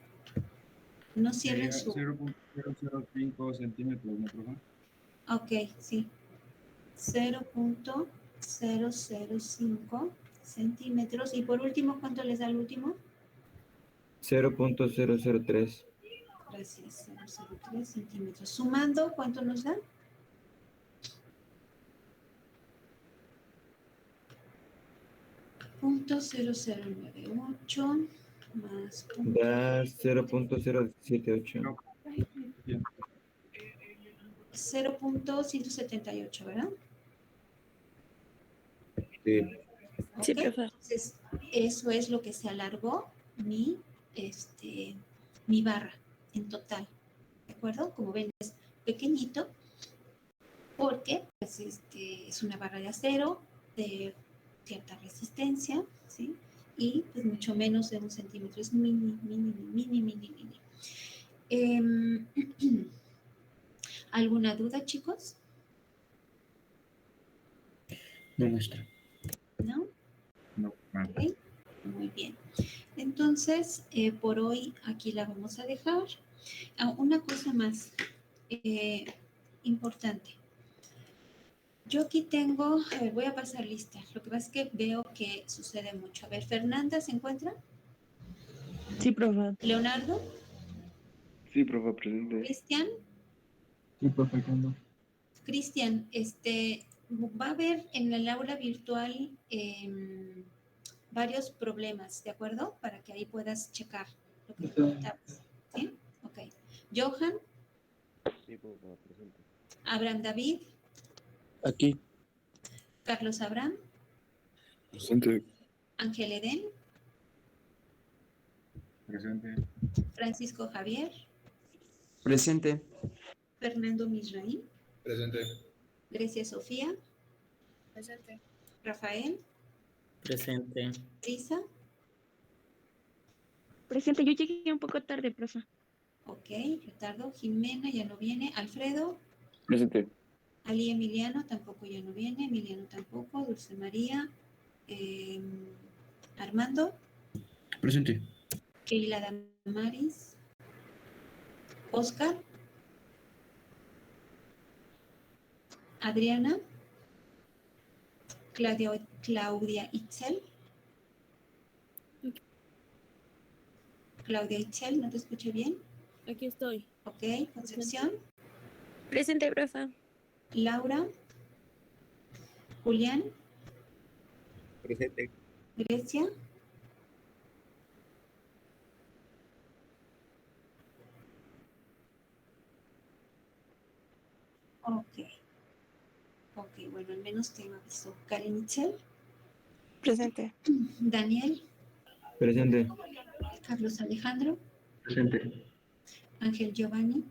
No cierren su... 0.005 centímetros, ¿no, profe? Ok, sí. 0.005 centímetros. Y por último, ¿cuánto les da el último? 0.003. Gracias, 0.03 centímetros. Sumando, ¿cuánto nos da? Punto 0098 más punto Da 0.078. 0.178, ¿verdad? Sí. Sí, Ok, profe. entonces eso es lo que se alargó mi barra en total, ¿de acuerdo? Como ven es pequeñito porque pues, es una barra de acero de cierta resistencia, ¿sí? Y pues mucho menos de 1 centímetro, es mini. ¿Alguna duda, chicos? No, maestra. ¿No? No. Ok, muy bien. Entonces, por hoy aquí la vamos a dejar. Una cosa más importante. Yo aquí tengo, a ver, voy a pasar lista. Lo que pasa es que veo que sucede mucho. A ver, Fernanda, ¿se encuentra? Sí, profe. Leonardo, Sí, profe, presente. Cristian. Sí, profe, ¿cuándo? Cristian, va a haber en el aula virtual varios problemas, ¿de acuerdo? Para que ahí puedas checar lo que comentabas. ¿Sí? Ok. Johan, Sí, profe, presente. Abraham David, Aquí. Carlos Abraham, Presente. Ángel Eden, Presente. Francisco Javier, Presente. Fernando Misraín, Presente. Grecia Sofía, Presente. Rafael, Presente. Lisa, Presente, yo llegué un poco tarde, profe. ok, retardo, Jimena ya no viene, Alfredo, Presente. Ali Emiliano tampoco ya no viene, Emiliano tampoco, Dulce María, Armando, Presente. Keila Damaris, Oscar, Adriana, Claudia Itzel. Claudia Itzel, ¿no te escuché bien? Aquí estoy. Ok, Concepción, Presente, profe. Laura, Julián, Presente. Grecia. Ok, bueno, al menos tengo aviso. Karen Michel. Presente. Daniel. Presente. Carlos Alejandro. Presente. Ángel Giovanni.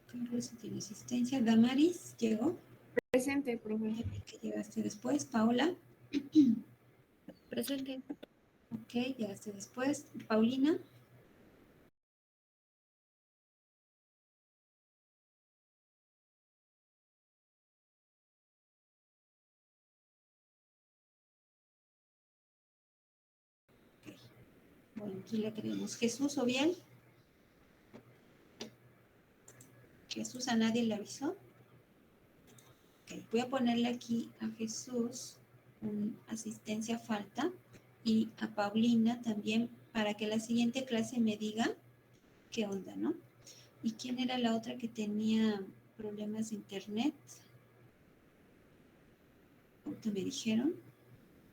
Carlos tiene asistencia. Damaris, ¿llegó? Presente, profe. Que llegaste después. Paola. Presente. Ok, llegaste después. Paulina. Bueno, aquí le tenemos Jesús o bien. Jesús, ¿a nadie le avisó? Ok, voy a ponerle aquí a Jesús asistencia falta y a Paulina también para que la siguiente clase me diga qué onda, ¿no? ¿Y quién era la otra que tenía problemas de internet? ¿Cuánto me dijeron?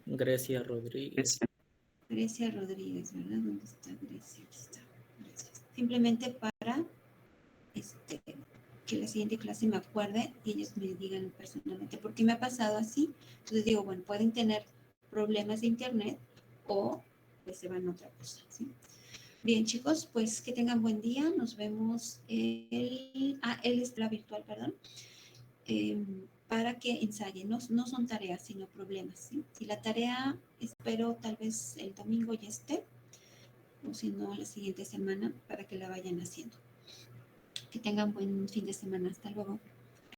Grecia Rodríguez. Grecia Rodríguez, ¿verdad? ¿Dónde está Grecia? Aquí está. Gracias. Simplemente para que la siguiente clase me acuerde y ellos me digan personalmente, porque me ha pasado así. Entonces digo, bueno, pueden tener problemas de internet o pues se van a otra cosa, ¿sí? Bien, chicos, pues que tengan buen día. Nos vemos él es la virtual, perdón. Para que ensayen, no son tareas, sino problemas, ¿sí? Si la tarea, espero tal vez el domingo ya esté, o si no, la siguiente semana, para que la vayan haciendo. Que tengan buen fin de semana. Hasta luego.